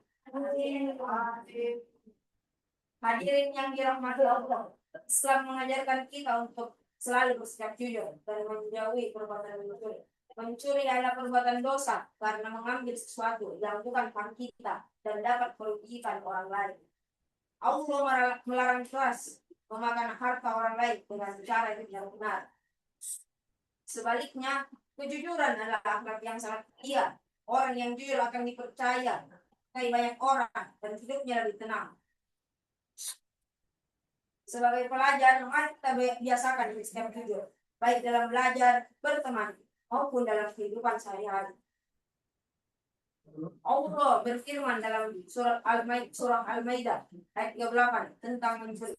Hadirin yang dirahmati Allah, Islam mengajarkan kita untuk selalu bersikap jujur dan menjauhi perbuatan mencuri. Mencuri adalah perbuatan dosa karena mengambil sesuatu yang bukan hak kita dan dapat merugikan orang lain. Allah melarang keras memakan harta orang lain dengan cara yang tidak benar. Sebaliknya, kejujuran adalah akhlak yang sangat mulia. Orang yang jujur akan dipercaya oleh banyak orang dan hidupnya lebih tenang. Sebagai pelajar, mari kita biasakan bersikap jujur, baik dalam belajar, berteman, maupun dalam kehidupan sehari-hari. Allah berfirman dalam surah Al-Maidah ayat 38 tentang mencuri.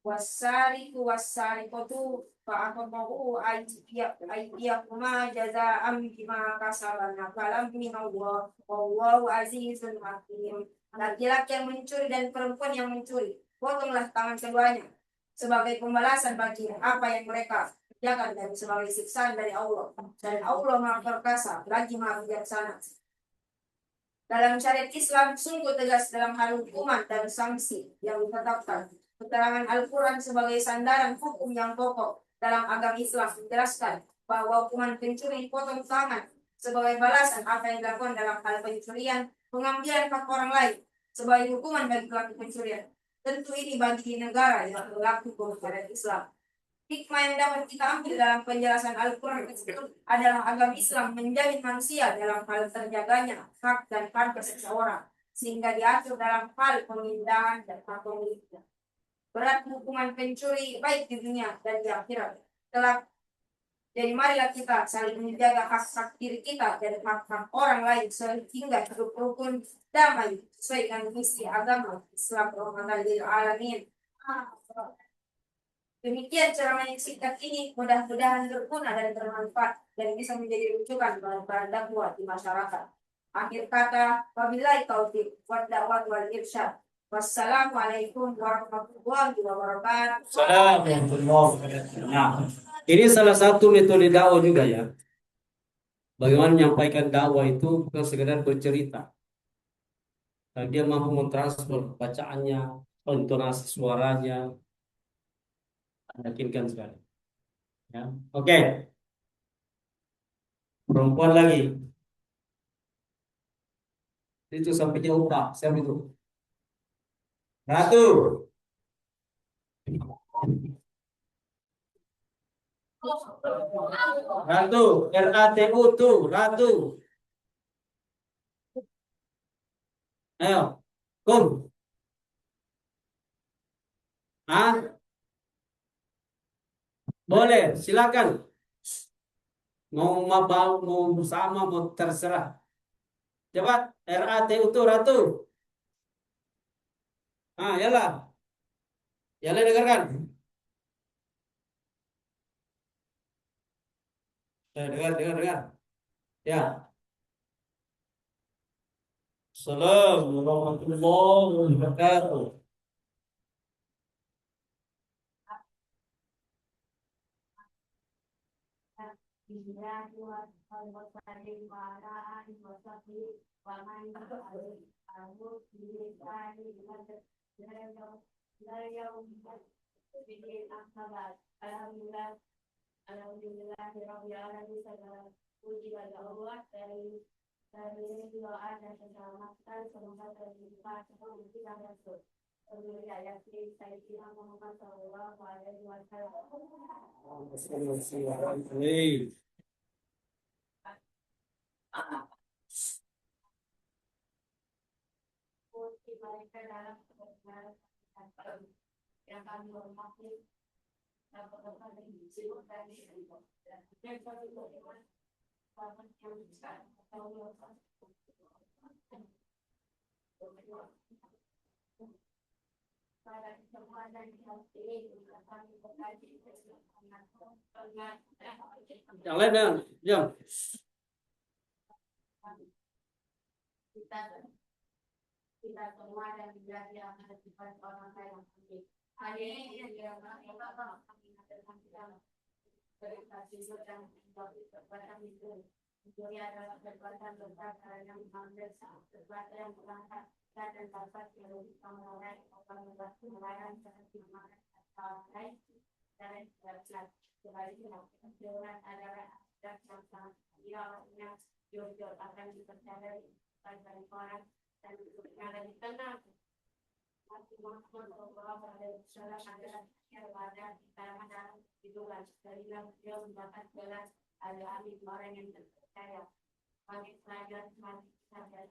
Wasariku wasariqatu fa'aqabu aydiyakuma jazaa'an bima kasabana falam minallah wallahu azizun hakim. Laki-laki yang mencuri dan perempuan yang mencuri, potonglah tangan keduanya sebagai pembalasan bagi apa yang mereka kerjakan dan sebagai siksaan dari Allah. Dan Allah Maha Perkasa lagi Maha Bijaksana. Dalam syariat Islam sungguh tegas dalam hal hukuman dan sanksi yang ditetapkan. Keterangan Al-Quran sebagai sandaran hukum yang pokok dalam agama Islam menjelaskan bahwa hukuman pencuri potong tangan sebagai balasan apa yang dilakukan dalam hal pencurian, pengambilan hak orang lain sebagai hukuman bagi pelaku pencurian. Tentu ini bagi negara yang berlaku kepada Islam. Hikmah yang dapat kita ambil dalam penjelasan Al-Quran adalah agama Islam menjamin manusia dalam hal terjaganya hak dan harga seseorang, sehingga diatur dalam hal pemindahan dan hak pemiliknya. Berat hukuman pencuri baik di dunia dan di akhirat telah. Jadi marilah kita saling menjaga hak-hak diri kita dan hak-hak orang lain sehingga hidup rukun damai sesuai dengan misi agama Islam rahmatan lil alamin. Demikian ceramah yang singkat ini, mudah-mudahan berguna dan bermanfaat dan bisa menjadi rujukan bahan dakwah di masyarakat. Akhir kata, wabillahi taufiq wad da'wat wal irsyad. Wassalamualaikum warahmatullahi wabarakatuh. Assalamualaikum. Nah, ini salah satu metode dakwah juga ya. Bagaimana menyampaikan dakwah itu bukan sekedar bercerita. Dan dia mampu mentransfer bacaannya, intonasi suaranya, meyakinkan sekali. Ya, oke. Perempuan lagi. Itu sampai jauh Pak. Siapa itu? Ratu. Ratu. RATU tuh. Ratu. Ayo. Kum. Ah, boleh. Silakan. Mau bersama mau terserah. Cepat. RATU tuh Ratu. Ah, yalah. Yalah dengarkan. Dengar. Ya. Assalamualaikum warahmatullahi wabarakatuh. Alhamdulillahirobbilalamin, segala puji bagi Allah dari doa dan keselamatan semoga terlimpah seperti kita Rasul. Ayat Sayyidina Muhammad Sallallahu Alaihi Wasallam. Mereka dalam kebenaran yang kami hormati dan berdoa dan disebut dan disebut dan kita berdoa selamat yang besar atau pada kesempatan yang ini kami berkaji Yang lain ya. Jom. kita semua dan belajar menghadapi orang lain yang penting. Hari ini dia kami mengatakan kita berkasih dan berkata itu. Dunia adalah perbuatan besar yang mengambil perbuatan yang berangkat dan dapat yang mengurai membantu melayani seperti mana lain dan belajar. Sebaliknya, kejujuran adalah aspek yang sangat yang jujur akan dipercayai pada orang dan ada di tengah. Nabi Muhammad SAW adalah kepada kita dalam hidupan dari yang beliau mendapat jelas ada ahli orang yang terpercaya bagi pelajar mati saja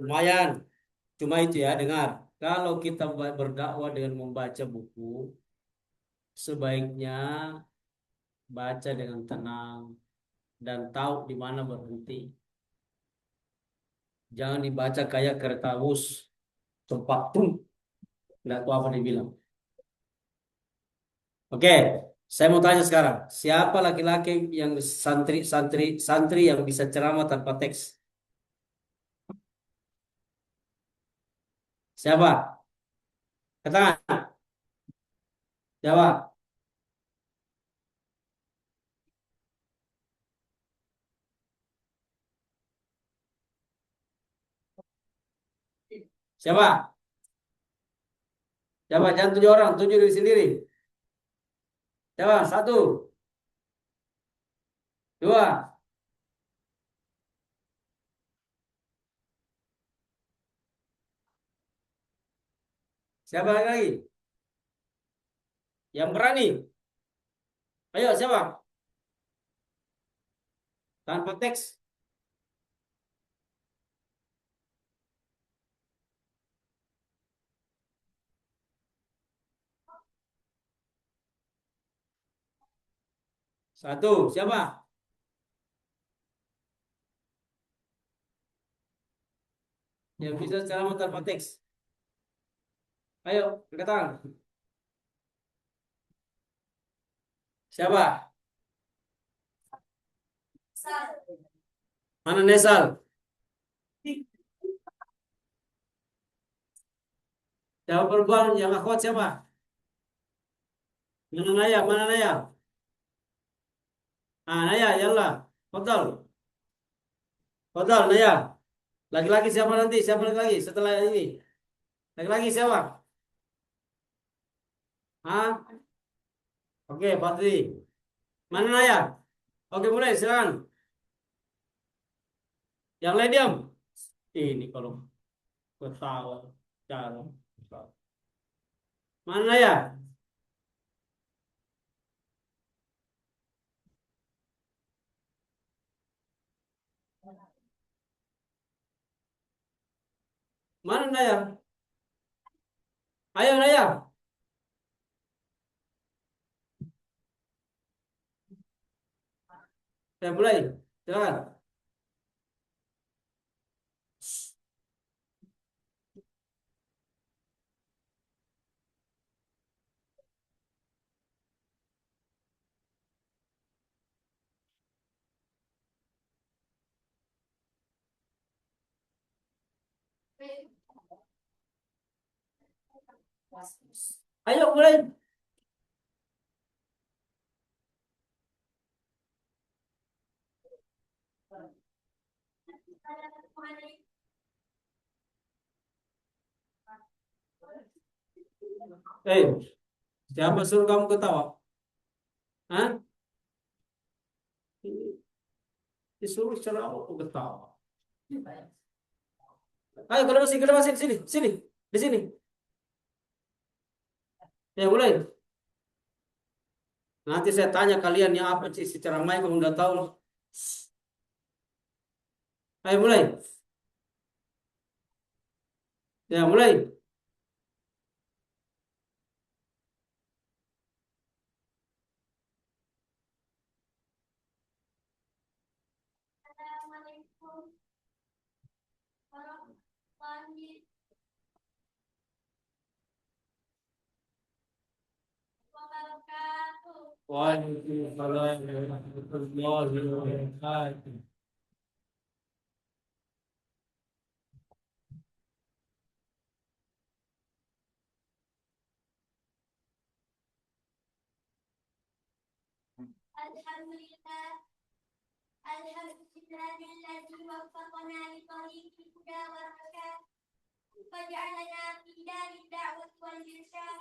Lumayan. Cuma itu ya, dengar. Kalau kita berdakwah dengan membaca buku, sebaiknya baca dengan tenang dan tahu di mana berhenti. Jangan dibaca kayak kereta bus, cepat tum, nggak tahu apa dibilang. Oke, saya mau tanya sekarang, siapa laki-laki yang santri yang bisa ceramah tanpa teks? Siapa? Katakan, siapa? Siapa? Siapa? Jangan tujuh orang, tujuh diri sendiri. Siapa? Satu, dua, siapa lagi? Yang berani? Ayo, siapa? Tanpa teks. Satu, siapa? Yang bisa ceramah tanpa teks. Ayo, angkat tangan. Siapa? Mana Nesal? Siapa perempuan yang akhwat siapa? Mana Naya? Mana Naya? Ah, Naya, yallah. Hotel. Hotel, Naya. Laki-laki siapa nanti? Siapa lagi setelah ini? Laki-laki siapa? Ah, oke, Patri. Mana Naya? Oke, mulai, silakan. Yang lain diam. Ini kalau ketawa. Cara. Mana Naya? Mana Naya? Ayo Naya. Saya mulai. Silakan. Ayo mulai. Eh, siapa suruh kamu ketawa? Hah? Disuruh ceramah aku ketawa. Ayo kita masih sini, sini, di sini. Ya mulai. Nanti saya tanya kalian yang apa sih secara main kamu udah tahu. Ayo mulai. Ya mulai. Assalamualaikum warahmatullahi wabarakatuh. Waalaikumsalam warahmatullahi wabarakatuh. Alhamdulillah, alhamdulillahilladzi waffaqana li tariqil huda wal rashad. Waj'alna fi darid da'wati wal irsyad.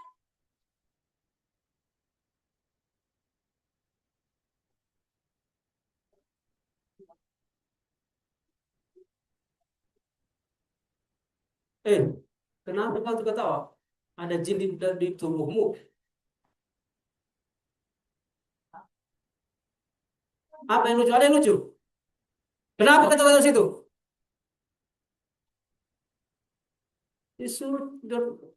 Eh, kenapa kau ketawa? Ada jin di tubuhmu. Apa yang lucu? Ada yang lucu. Kenapa ketawa dari situ? Disuruh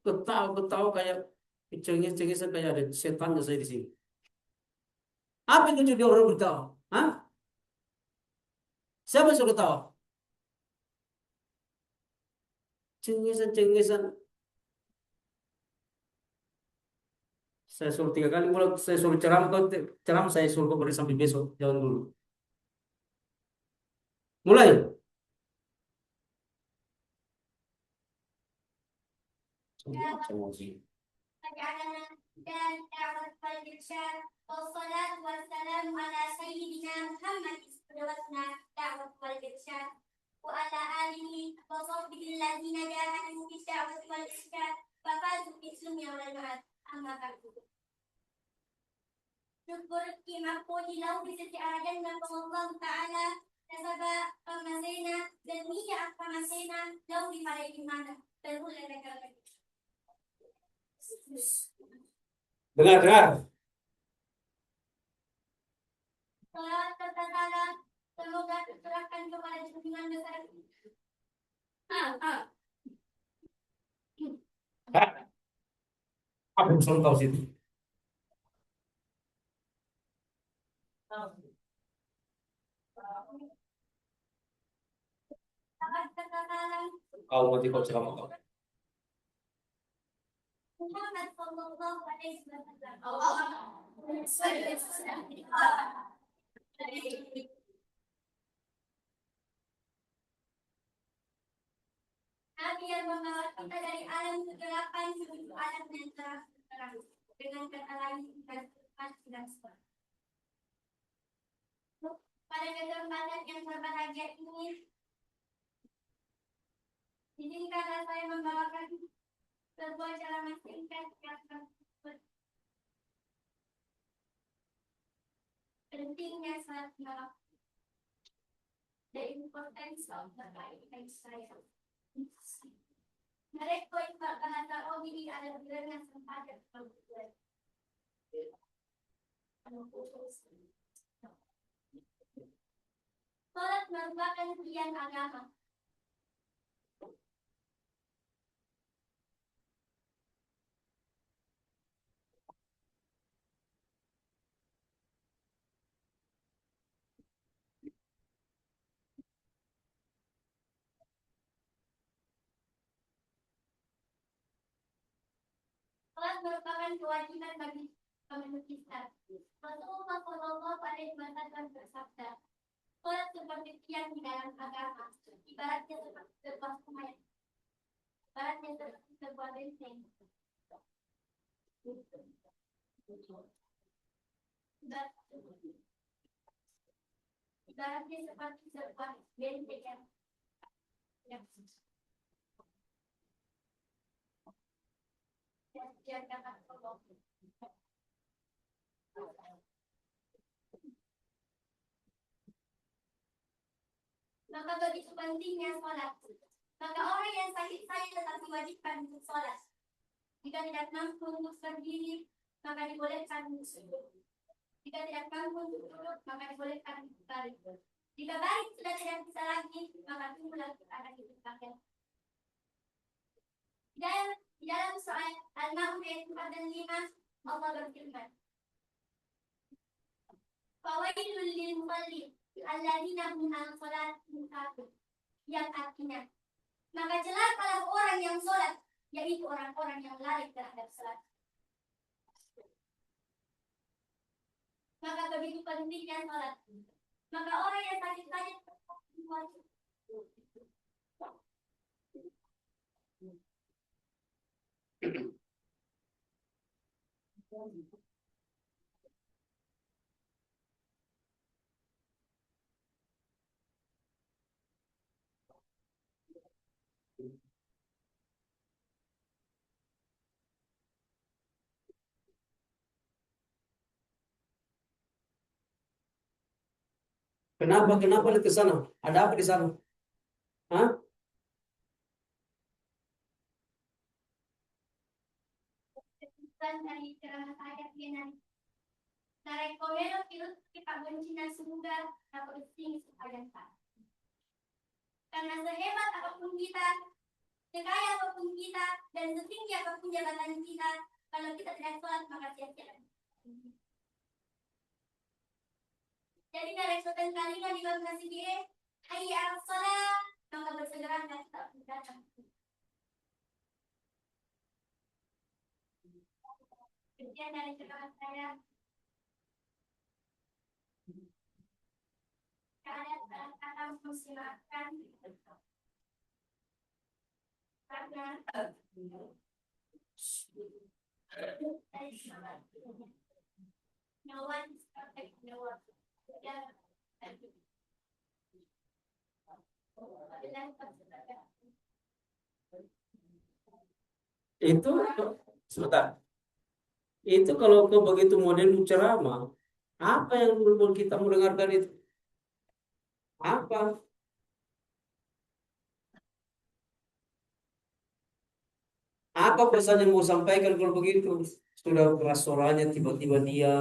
ketawa kayak cengis-cengisan kayak ada setan saya di sini. Apa yang lucu dia orang bertawa? Hah? Siapa yang suruh ketawa? Cengisan-cengisan. Saya suruh 3 kali, mulai saya suruh ceramah, ceramah saya suruh kau beri sampai besok. Jangan dulu. Mulai. Waj'alna fi darid da'wati wal irsyad. Wassalatu wassalamu ala sayyidina Muhammad qudwatuna da'wati wal irsyad. Wa ala alihi wa sahbihi alladziina jahadu bid da'wati wal irsyad wa fazu bis dunya wal ma'ad. Amma ba'du. Syukur kimaku di lau bisa diadan dan Allah Ta'ala nasaba pamasena dan minyak pamasena lau di pada imana berulang negara. Dengar, dengar. Salat tertata semoga tercurahkan kepada junjungan besar. Apa yang suruh kau situ? Salat tertata Kau mati kau ceramah kau. Muhammad sallallahu alaihi wasallam. Nabi yang membawa kita dari alam kegelapan menuju alam yang terang. Dengan kata lain dan tidak sebab. Pada kesempatan yang berbahagia ini, izinkanlah saya membawakan sebuah ceramah singkat yang tersebut. Pentingnya saat malam. The importance of the light lifestyle. Mereka yang berbahasa Omini ada dengan sempadan kemudian. Salat merupakan tiang agama. Salat merupakan kewajiban bagi pemeluk Islam. Rasulullah Shallallahu Alaihi Wasallam bersabda, salat seperti tiang di dalam agama, ibaratnya seperti sebuah semayang, ibaratnya seperti sebuah benteng. Ibaratnya seperti sebuah benteng yang dapat tolong. Maka begitu pentingnya sholat. Maka orang yang sakit saya tetap diwajibkan untuk sholat. Jika tidak mampu untuk berdiri, maka dibolehkan untuk sujud. Jika tidak mampu untuk duduk, maka dibolehkan untuk balik. Jika balik sudah tidak bisa lagi, maka tunggulah akan dibukakan. Di dalam surat Al-Ma'un ayat 4 dan 5, Allah berfirman, "Fawailul lil musallin alladzina hum an salatihim sahun." Yang artinya, maka celakalah orang yang sholat, yaitu orang-orang yang lalai terhadap salat. Maka begitu pentingnya sholat. Maka orang yang sakit saja Kenapa ke sana? Ada apa di sana? Hah? dari ceramah saya yang narekomeno pilot kita bencina semoga dapat disini sepanjang tahun. Karena sehebat apapun kita, sekaya apapun kita, dan setinggi apapun jabatan kita, kalau kita tidak sholat maka sia-sia. Jadi narekomen kalinya di bab nasi dia, hayya al-sholat, maka bersegera kita datang. Kemudian dari ceramah saya, kata muslimakan karena no one is perfect, no one. Itu sebentar. Itu kalau kau begitu model ceramah, apa yang belum kita mendengarkan itu? Apa? Apa pesan yang mau sampaikan kalau begitu? Sudah keras suaranya, tiba-tiba dia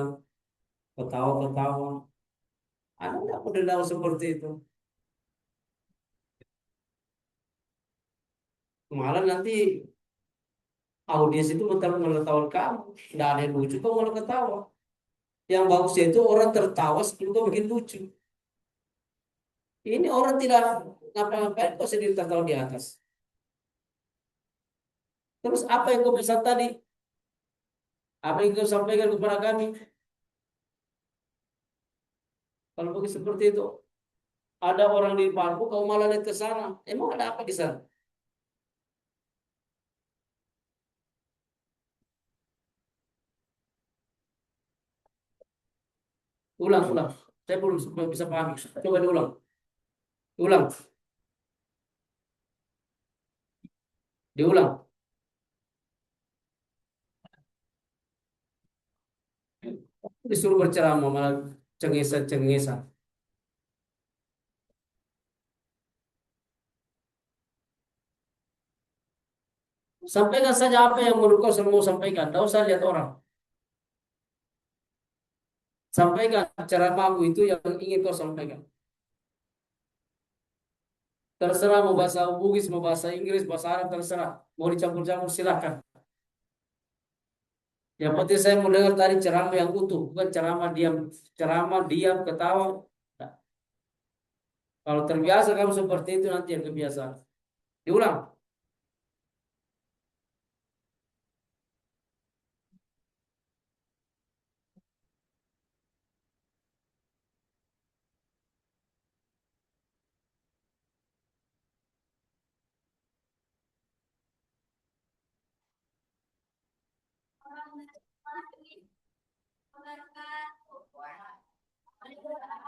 ketawa-ketawa. Ada nggak model seperti itu? Malah nanti audiens itu mengetahui kamu. Tidak ada yang lucu, kamu malah ketawa. Yang bagusnya itu orang tertawa sebelum kau bikin lucu. Ini orang tidak ngapa-ngapain kok sendiri tertawa di atas. Terus apa yang kau pesan tadi? Apa yang kau sampaikan kepada kami? Kalau begitu seperti itu, ada orang di bangku, kau malah lihat ke sana. Emang ada apa di sana? Ulang. Saya belum bisa paham. Coba diulang. Ulang. Diulang. Disuruh berceramah malah cengisan-cengisan. Sampaikan saja apa yang menurut kau mau sampaikan. Tidak usah lihat orang. Sampaikan ceramahmu itu yang ingin kau sampaikan. Terserah mau bahasa Bugis, mau bahasa Inggris, bahasa Arab, terserah. Mau dicampur-campur silahkan. Yang penting saya mau dengar tadi ceramah yang utuh, bukan ceramah diam, ketawa. Nah, kalau terbiasa kamu seperti itu nanti yang kebiasaan. Diulang. Alhamdulillah,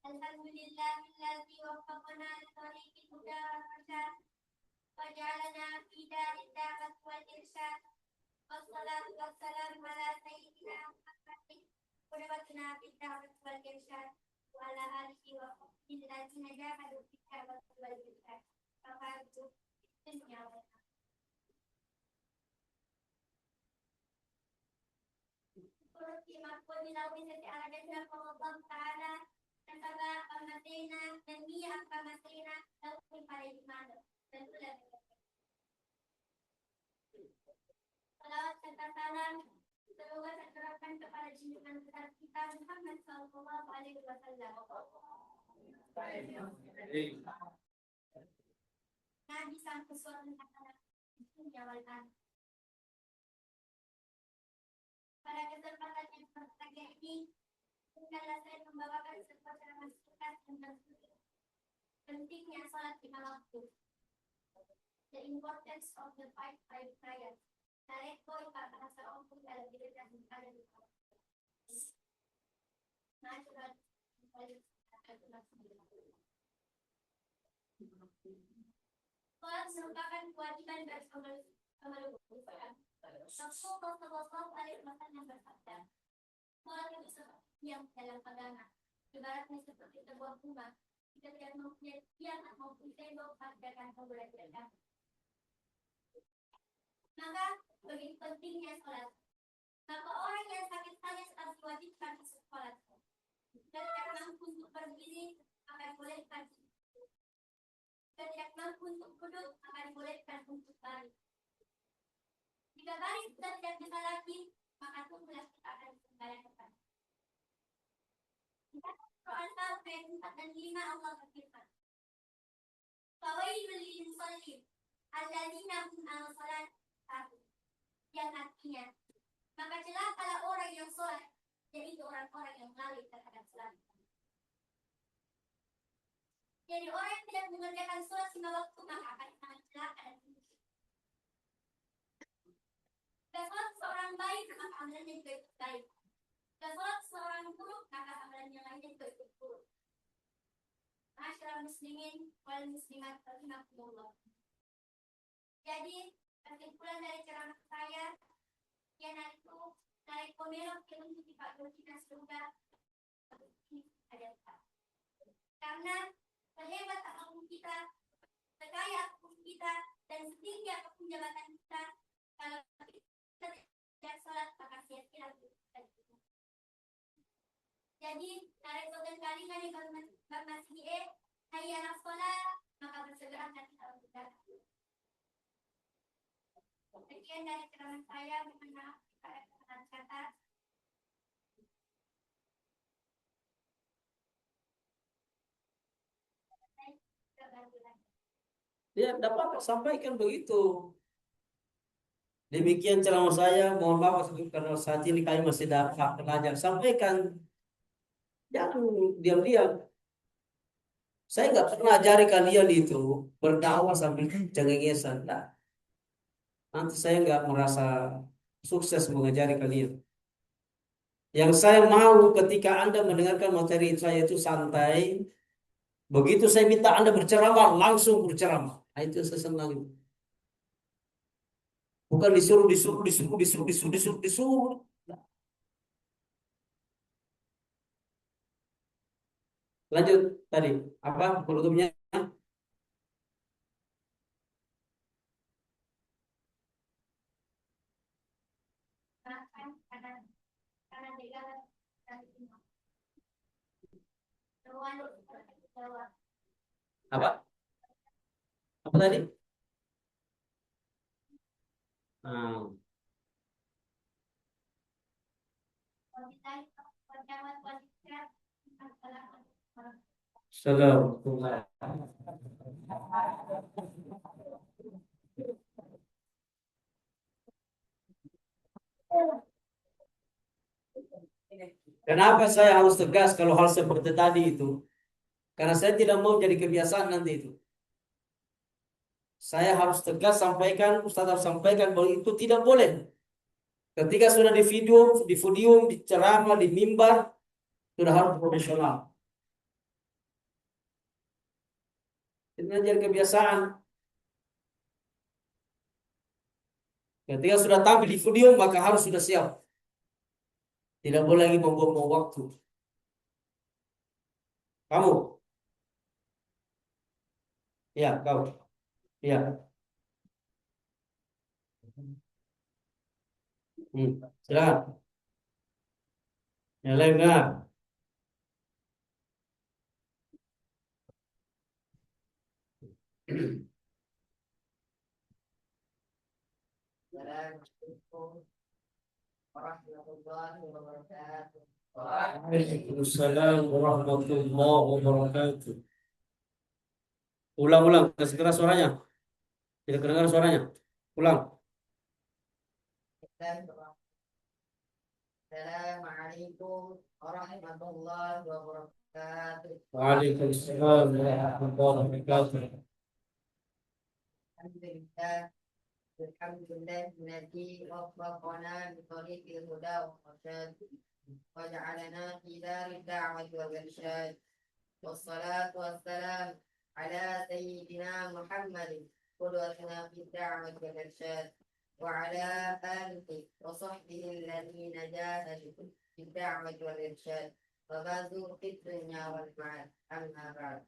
alhamdulillah, alladzi waffaqana li tariqil huda wal rashad, wa ja'alana fi darid da'wat wal irsyad. Wassalatu wassalamu ala sayyidina Muhammadin qudwatina fid da'wat wal irsyad wa ala alihi wa sahbihi alladzina jahadu fid da'wat wal irsyad. Faqadu dunya wal akhirah. Kursi makbul dilawi secara dasar Allah Ta'ala Nasaba Pamasena dan Mia Pamasena lalu pada dimana dan sudah salawat serta salam semoga tercurahkan kepada junjungan besar kita Muhammad Sallallahu Alaihi Wasallam. Nabi sang pesuara anak dunia wal akhirah. Pada kesempatan yang berbahagia ini, bukanlah saya membawakan sebuah ceramah singkat tentang pentingnya salat lima waktu. The importance of the five prayers. Nareko bahasa umum dalam diri dan ada di bawah. Natural salat merupakan kewajiban bagi pemeluk. Rasulullah Shallallahu Alaihi Wasallam bersabda, salat itu seperti yang dalam agama, ibaratnya seperti sebuah bunga. Jika tidak mempunyai tiang maupun tembok, maka akan keberadaan. Maka begitu pentingnya salat. Maka orang yang sakit saja harus diwajibkan masuk salat. Jika tidak mampu untuk berdiri, akan bolehkan. Jika tidak mampu untuk duduk, akan bolehkan untuk baring. Jika baris sudah tidak bisa lagi, maka tunggulah kita akan kembali depan. Quran ayat 4 dan 5 Allah berfirman, Fawailul lil musallin alladzina hum an salat sahun. Yang artinya, maka celakalah orang yang sholat, yaitu orang-orang yang lalai terhadap salat. Jadi orang yang tidak mengerjakan sholat 5 waktu maka akan sangat celaka dan rugi. Sholat seorang baik maka amalannya juga ikut baik. Sholat seorang buruk maka amalan yang lainnya juga ikut buruk. Masyaallah muslimin wal muslimat rahimakumullah. Jadi kesimpulan dari ceramah saya, yaitu naik komelok yang untuk kita surga ada. Karena sehebat apapun kita, sekaya apapun kita, dan setinggi apapun jabatan kita, kalau kita tidak sholat maka sia-sia kita. Jadi narik slogan kalimat yang masih hayya ala sholat, maka bersegera kita untuk datang. Sekian dari ceramah saya, mohon maaf pada kesalahan kata. Ya, dapat sampaikan begitu. Demikian ceramah saya. Mohon maaf karena saat ini kami masih dapat belajar. Sampaikan, jangan diam-diam. Saya nggak pernah ajari kalian itu berdakwah sambil cengengesan. Nah, nanti saya nggak merasa sukses mengajari kalian. Yang saya mau ketika Anda mendengarkan materi saya itu santai. Begitu saya minta Anda berceramah, langsung berceramah. Nah, itu saya senang. Bukan disuruh. Lanjut tadi, apa kultumnya? Apa? Apa tadi? Nah, salam. Kenapa saya harus tegas kalau hal seperti tadi itu? Karena saya tidak mau jadi kebiasaan nanti itu. Saya harus tegas sampaikan, Ustaz harus sampaikan bahwa itu tidak boleh. Ketika sudah di video, di ceramah, di mimbar, sudah harus profesional. Ini jadi kebiasaan. Ketika sudah tampil di video, maka harus sudah siap. Tidak boleh lagi membuang waktu. Kamu, ya, kau, ya. Silakan. Yang lain benar. Assalamualaikum warahmatullahi wabarakatuh. Waalaikumsalam warahmatullahi wabarakatuh. Ulang, kasih keras suaranya. Tidak kedengar suaranya. Ulang. Assalamualaikum warahmatullahi wabarakatuh. Waalaikumsalam warahmatullahi wabarakatuh. Alhamdulillah, alhamdulillah, الذي وفقنا بطريق الهدى والرشاد وجعلنا في دار الدعوة والإرشاد والصلاة والسلام على سيدنا محمد قدوتنا في الدعوة والإرشاد وعلى آله وصحبه الذين جاهدوا في الدعوة والإرشاد وبازوا في الدنيا والمعاد. أما بعد.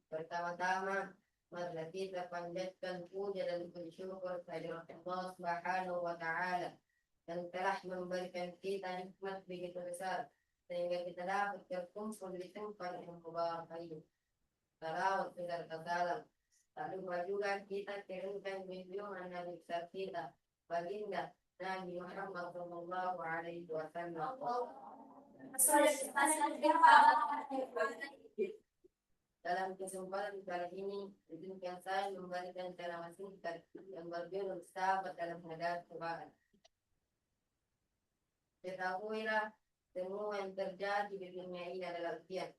Pertama-tama, marilah kita panjatkan puja dan bersyukur kehadirat Allah Subhanahu wa Ta'ala yang telah memberikan kita nikmat begitu besar sehingga kita dapat berkumpul di tempat yang mubarak ini. Salawat serta salam. Lalu juga kita kirimkan junjungan Nabi besar kita, baginda Nabi Muhammad Sallallahu Alaihi Wasallam. Dalam kesempatan kali ini, izinkan saya memberikan ceramah singkat yang berjudul sahabat dalam menghadapi cobaan. Ketahuilah, semua yang terjadi di dunia ini adalah ujian.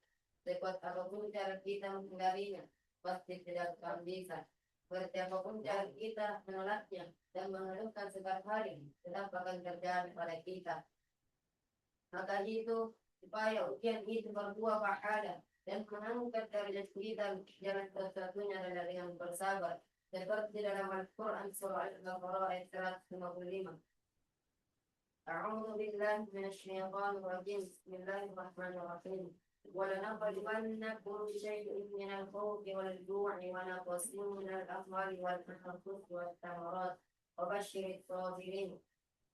Sekuat apapun cara kita menghindarinya, pasti tidak akan bisa. Seperti apapun cara kita menolaknya dan mengeluhkan setiap hari, tetap akan terjadi pada kita. Maka itu, supaya ujian itu berbuah pahala dan mengangkat derajat kita, jalan satu-satunya adalah dengan bersabar. Seperti dalam Al-Quran surah Al-Baqarah ayat 155. A'udzu billahi minasyaitonir rajim. Bismillahirrahmanirrahim. وَلَنَبْلُوَنَّكُمْ بِشَيْءٍ مِنَ الْخَوْفِ وَالْجُوعِ وَنَقْصٍ مِنَ الْأَمْوَالِ وَالْأَنفُسِ وَالثَّمَرَاتِ وَبَشِّرِ الصَّابِرِينَ.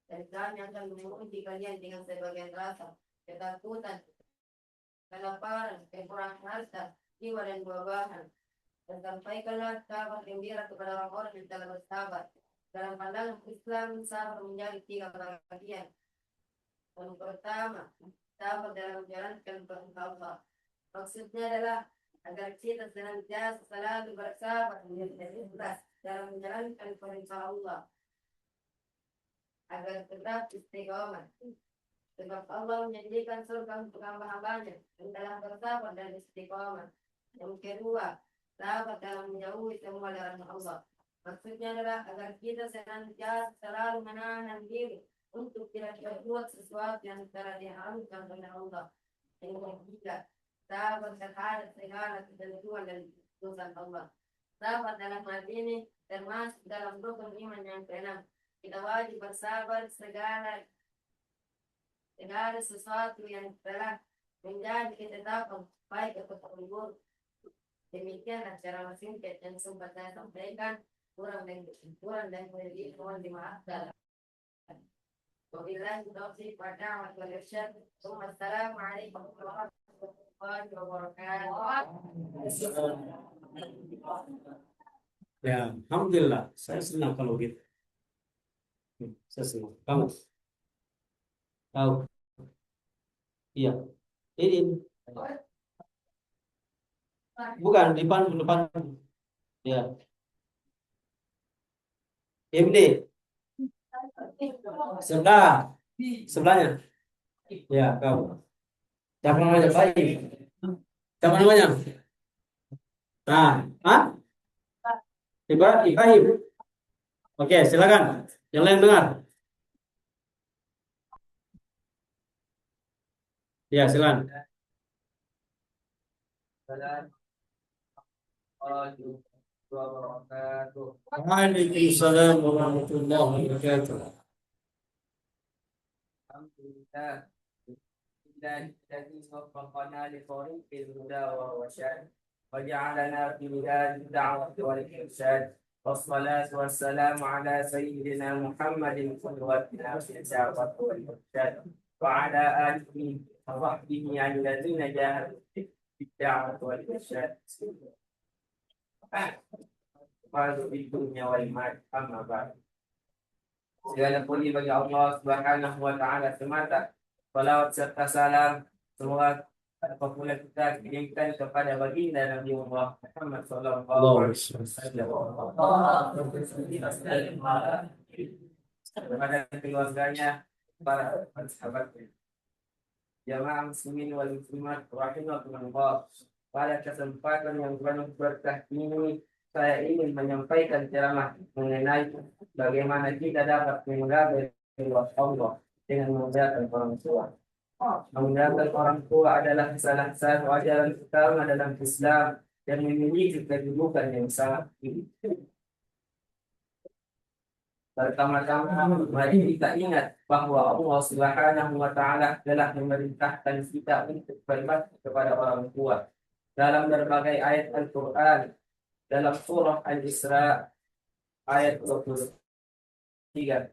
Dan kami akan menguji kalian dengan sebagian rasa ketakutan, kelaparan, kekurangan harta, jiwa dan buah-buahan. Dan sampaikanlah kabar gembira kepada orang-orang yang telah bersabar. Dalam pandangan Islam, sabar menjadi 3 bagian. Yang pertama, sabar dalam menjalankan perintah Allah. Maksudnya adalah agar kita senantiasa selalu bersabar dan ikhlas dalam menjalankan perintah Allah, agar tetap istiqomah. Sebab Allah menjadikan surga untuk hamba-hambanya yang telah bersabar dan istiqomah. Yang kedua, sabar dalam menjauhi semua larangan Allah. Maksudnya adalah agar kita senantiasa selalu menahan diri untuk tidak berbuat sesuatu yang telah diharamkan oleh Allah. Yang ketiga, sabar terhadap segala ketentuan dan keputusan Allah. Sabar dalam hal ini termasuk dalam rukun iman yang keenam. Kita wajib bersabar segala sesuatu yang telah menjadi ketetapan baik atau buruk. Demikianlah cara singkat yang sempat saya sampaikan. Kurang dan lebih mohon dimaafkan. Wabillahi taufiq wal hidayah wal irsyad. Wassalamualaikum warahmatullahi wabarakatuh. Ya, alhamdulillah. Saya senang kalau gitu. Saya senang. Kamu tahu? Iya. Ini bukan depan. Ya. MD sebelahnya. Ya, kau. Siapa namanya? Baik. Siapa namanya? Nah, ah, Ibrahim. Oke, silakan. Yang lain dengar. Ya, silakan. Waalaikumsalam warahmatullahi wabarakatuh. Alhamdulillah, الذي وفقنا لطريق الهدى والرشاد وجعلنا في هذه الدعوة والإرشاد والصلاة والسلام على سيدنا محمد قدوتنا في الدعوة والإرشاد وعلى آله وصحبه الذين جاهدوا في الدعوة والإرشاد قالوا في الدنيا والمال أما بعد. Segala puji bagi Allah Subhanahu wa taala semata. Salawat serta salam semoga apabila kita kirimkan kepada baginda Nabi Allah Muhammad sallallahu alaihi wasallam. Kepada keluarganya, para sahabatnya. Jamaah muslimin wal muslimat rahimakumullah. Pada kesempatan yang penuh berkah ini saya ingin menyampaikan ceramah mengenai bagaimana kita dapat menggapai Allah dengan memuliakan orang tua. Memuliakan orang tua adalah salah satu ajaran utama dalam Islam dan memiliki kedudukan yang sangat tinggi. Pertama-tama, mari kita ingat bahwa Allah Subhanahu wa taala telah memerintahkan kita untuk berbakti kepada orang tua dalam berbagai ayat Al-Qur'an. Dalam surah Al-Isra ayat 23,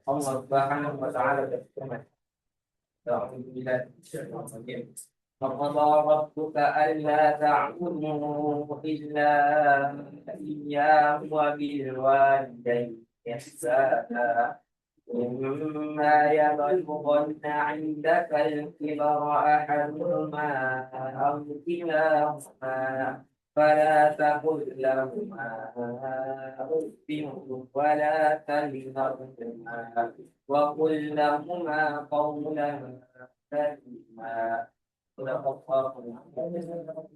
Allah Subhanahu wa taala berfirman, وقضى ربك ألا تعبدوا إلا إياه وبالوالدين إحسانا إما يبلغن عندك الكبر أحدهما أو كلاهما فلا تقل لهما أف ولا تنهرهما وقل لهما قولا كريما.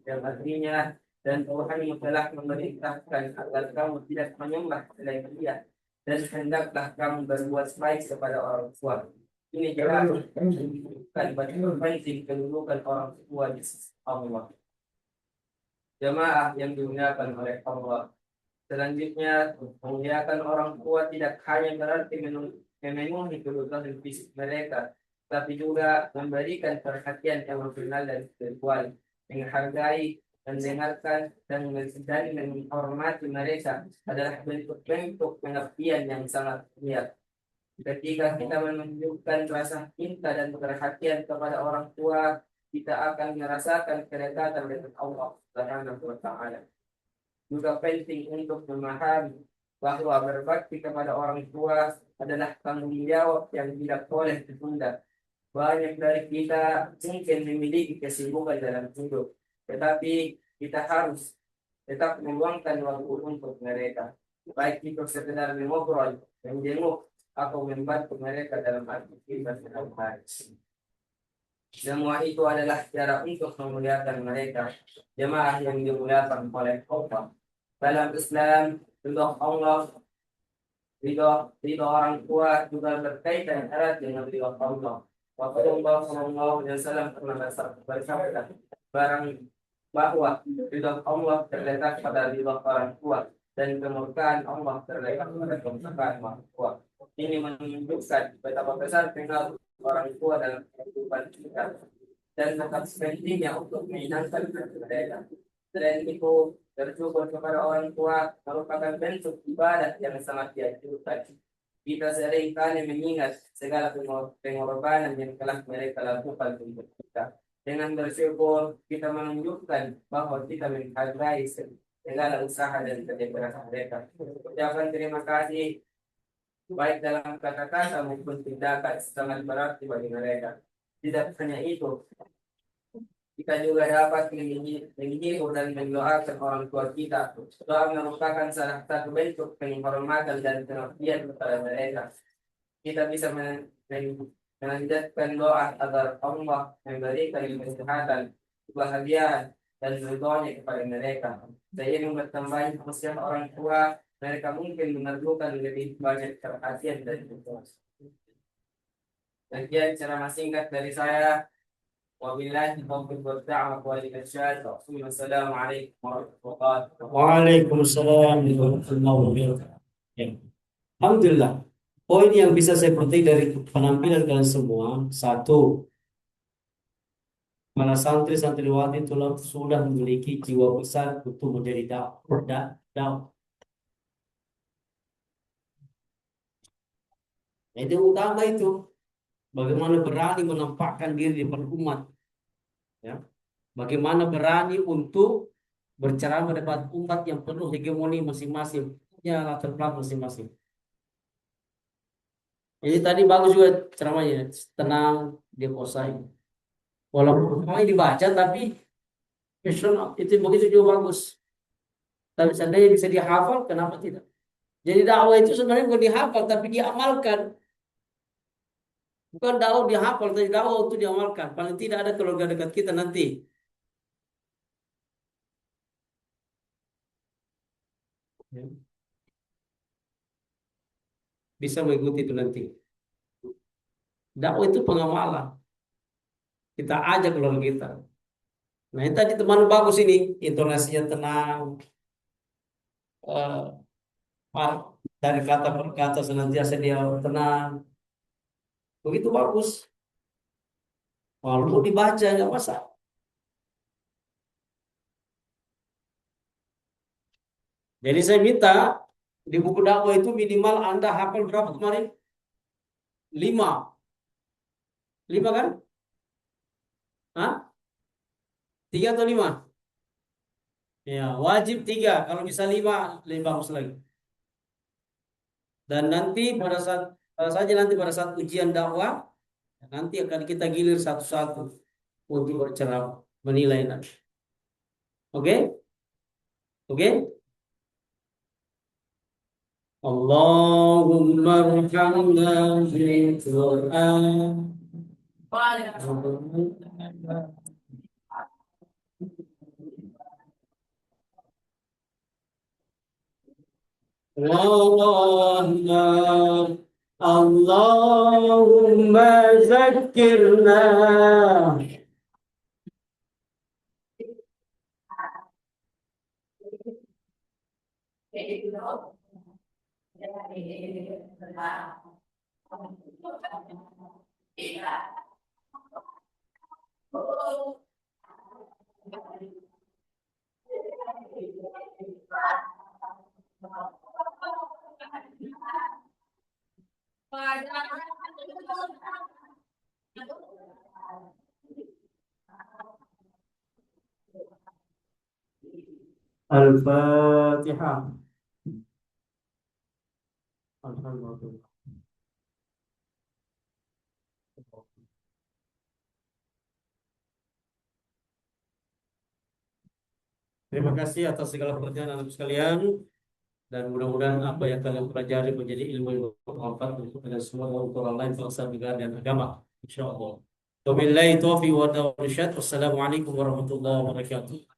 Yang artinya dan Tuhan yang telah memerintahkan agar kamu tidak menyembah selain Dia dan hendaklah kamu berbuat baik kepada orang tua. Ini jelas menunjukkan betapa penting kedudukan orang tua di sisi Allah. Jemaah yang dimuliakan oleh Allah. Selanjutnya, memuliakan orang tua tidak hanya berarti memenuhi kebutuhan fisik mereka, tapi juga memberikan perhatian emosional dan spiritual, menghargai, mendengarkan, dan menghormati mereka adalah bentuk-bentuk pengabdian yang sangat mulia. Ketika kita menunjukkan rasa cinta dan perhatian kepada orang tua, kita akan merasakan kedekatan dengan Allah Subhanahu wa taala. Juga penting untuk memahami bahwa berbakti kepada orang tua adalah tanggung jawab yang tidak boleh ditunda. Banyak dari kita mungkin memiliki kesibukan dalam hidup, tetapi kita harus tetap meluangkan waktu untuk mereka. Baik itu sekedar mengobrol, menjenguk, atau membantu mereka dalam aktivitas sehari-hari. Semua itu adalah cara untuk memuliakan mereka. Jemaah yang dimuliakan oleh Allah. Dalam Islam, ridho Allah, ridho orang tua juga berkaitan erat dengan ridho Allah. Rasulullah Shallallahu Alaihi Wasallam pernah bersabda, barang bahwa ridho Allah terletak pada ridho orang tua dan kemurkaan Allah terletak pada kemurkaan orang tua. Ini menunjukkan betapa besar pengaruh orang tua dalam kehidupan kita dan tetap pentingnya untuk menyenangkan mereka. Selain itu, bersyukur kepada orang tua merupakan bentuk ibadah yang sangat dianjurkan. Kita seringkali mengingat segala pengorbanan yang telah mereka lakukan untuk kita. Dengan bersyukur, kita menunjukkan bahwa kita menghargai segala usaha dan kerja keras mereka. Ucapan terima kasih baik dalam kata-kata maupun tindakan sangat berarti bagi mereka. Tidak hanya itu, kita juga dapat menghibur dan mendoakan orang tua kita. Doa merupakan salah satu bentuk penghormatan dan pengabdian kepada mereka. Kita bisa menanjatkan doa agar Allah memberikan kesehatan, kebahagiaan, dan ridhonya kepada mereka. Seiring bertambahnya usia orang tua, mereka mungkin memerlukan lebih banyak perhatian dan dukungan. Sekian ceramah singkat dari saya. Wabillahi taufiq wal hidayah wal irsyad. Wassalamualaikum warahmatullahi wabarakatuh. Waalaikumsalam warahmatullahi wabarakatuh. Ya. Alhamdulillah. Poin yang bisa saya petik dari penampilan kalian semua, satu, para santri-santriwati telah sudah memiliki jiwa besar untuk menjadi dakwah. Itu yang utama itu. Bagaimana berani menampakkan diri di depan umat. Ya. Bagaimana berani untuk berceramah depan umat yang penuh hegemoni masing-masing. Punya latar belakang masing-masing. Jadi tadi bagus juga ceramahnya. Tenang, dia kuasai. Walaupun ini dibaca tapi itu begitu juga bagus. Tapi seandainya bisa dihafal, kenapa tidak? Jadi dakwah itu sebenarnya bukan dihafal, tapi diamalkan. Bukan dakwah dihafal, tapi dakwah untuk diamalkan. Paling tidak ada keluarga dekat kita nanti. Ya. Bisa mengikuti itu nanti. Dakwah itu pengamalan. Kita ajak keluarga kita. Nah, ini tadi teman bagus ini, intonasinya tenang, eh, dari kata per kata senantiasa dia tenang. Begitu bagus. Walaupun dibaca nggak masalah. Jadi saya minta di buku dakwah itu minimal Anda hafal berapa kemarin? 5. 5 kan? Hah? 3 atau 5? Ya, wajib 3. Kalau bisa 5, lebih bagus lagi. Dan nanti pada saat ujian dakwah, nanti akan kita gilir satu-satu untuk berceramah, menilai nanti. Oke? Oke? Allahumma arhamna bil Qur'an. Allahumma Allahumma zakirna. Al-Fatihah. Alhamdulillah. Terima kasih atas segala pertanyaan Anda sekalian, dan mudah-mudahan apa yang kalian pelajari menjadi ilmu yang bermanfaat untuk kalian semua untuk orang lain, bangsa, negara, dan agama. Insyaallah. Wabillahi taufiq wa hidayah. Wassalamualaikum warahmatullahi wabarakatuh.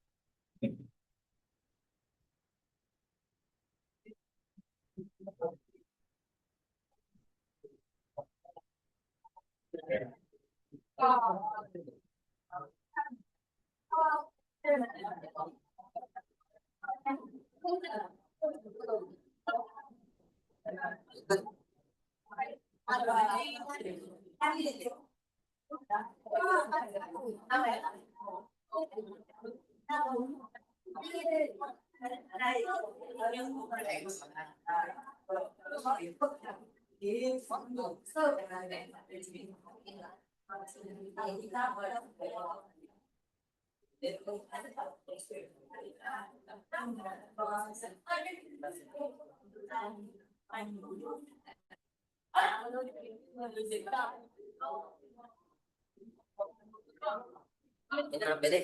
Ini apa deh?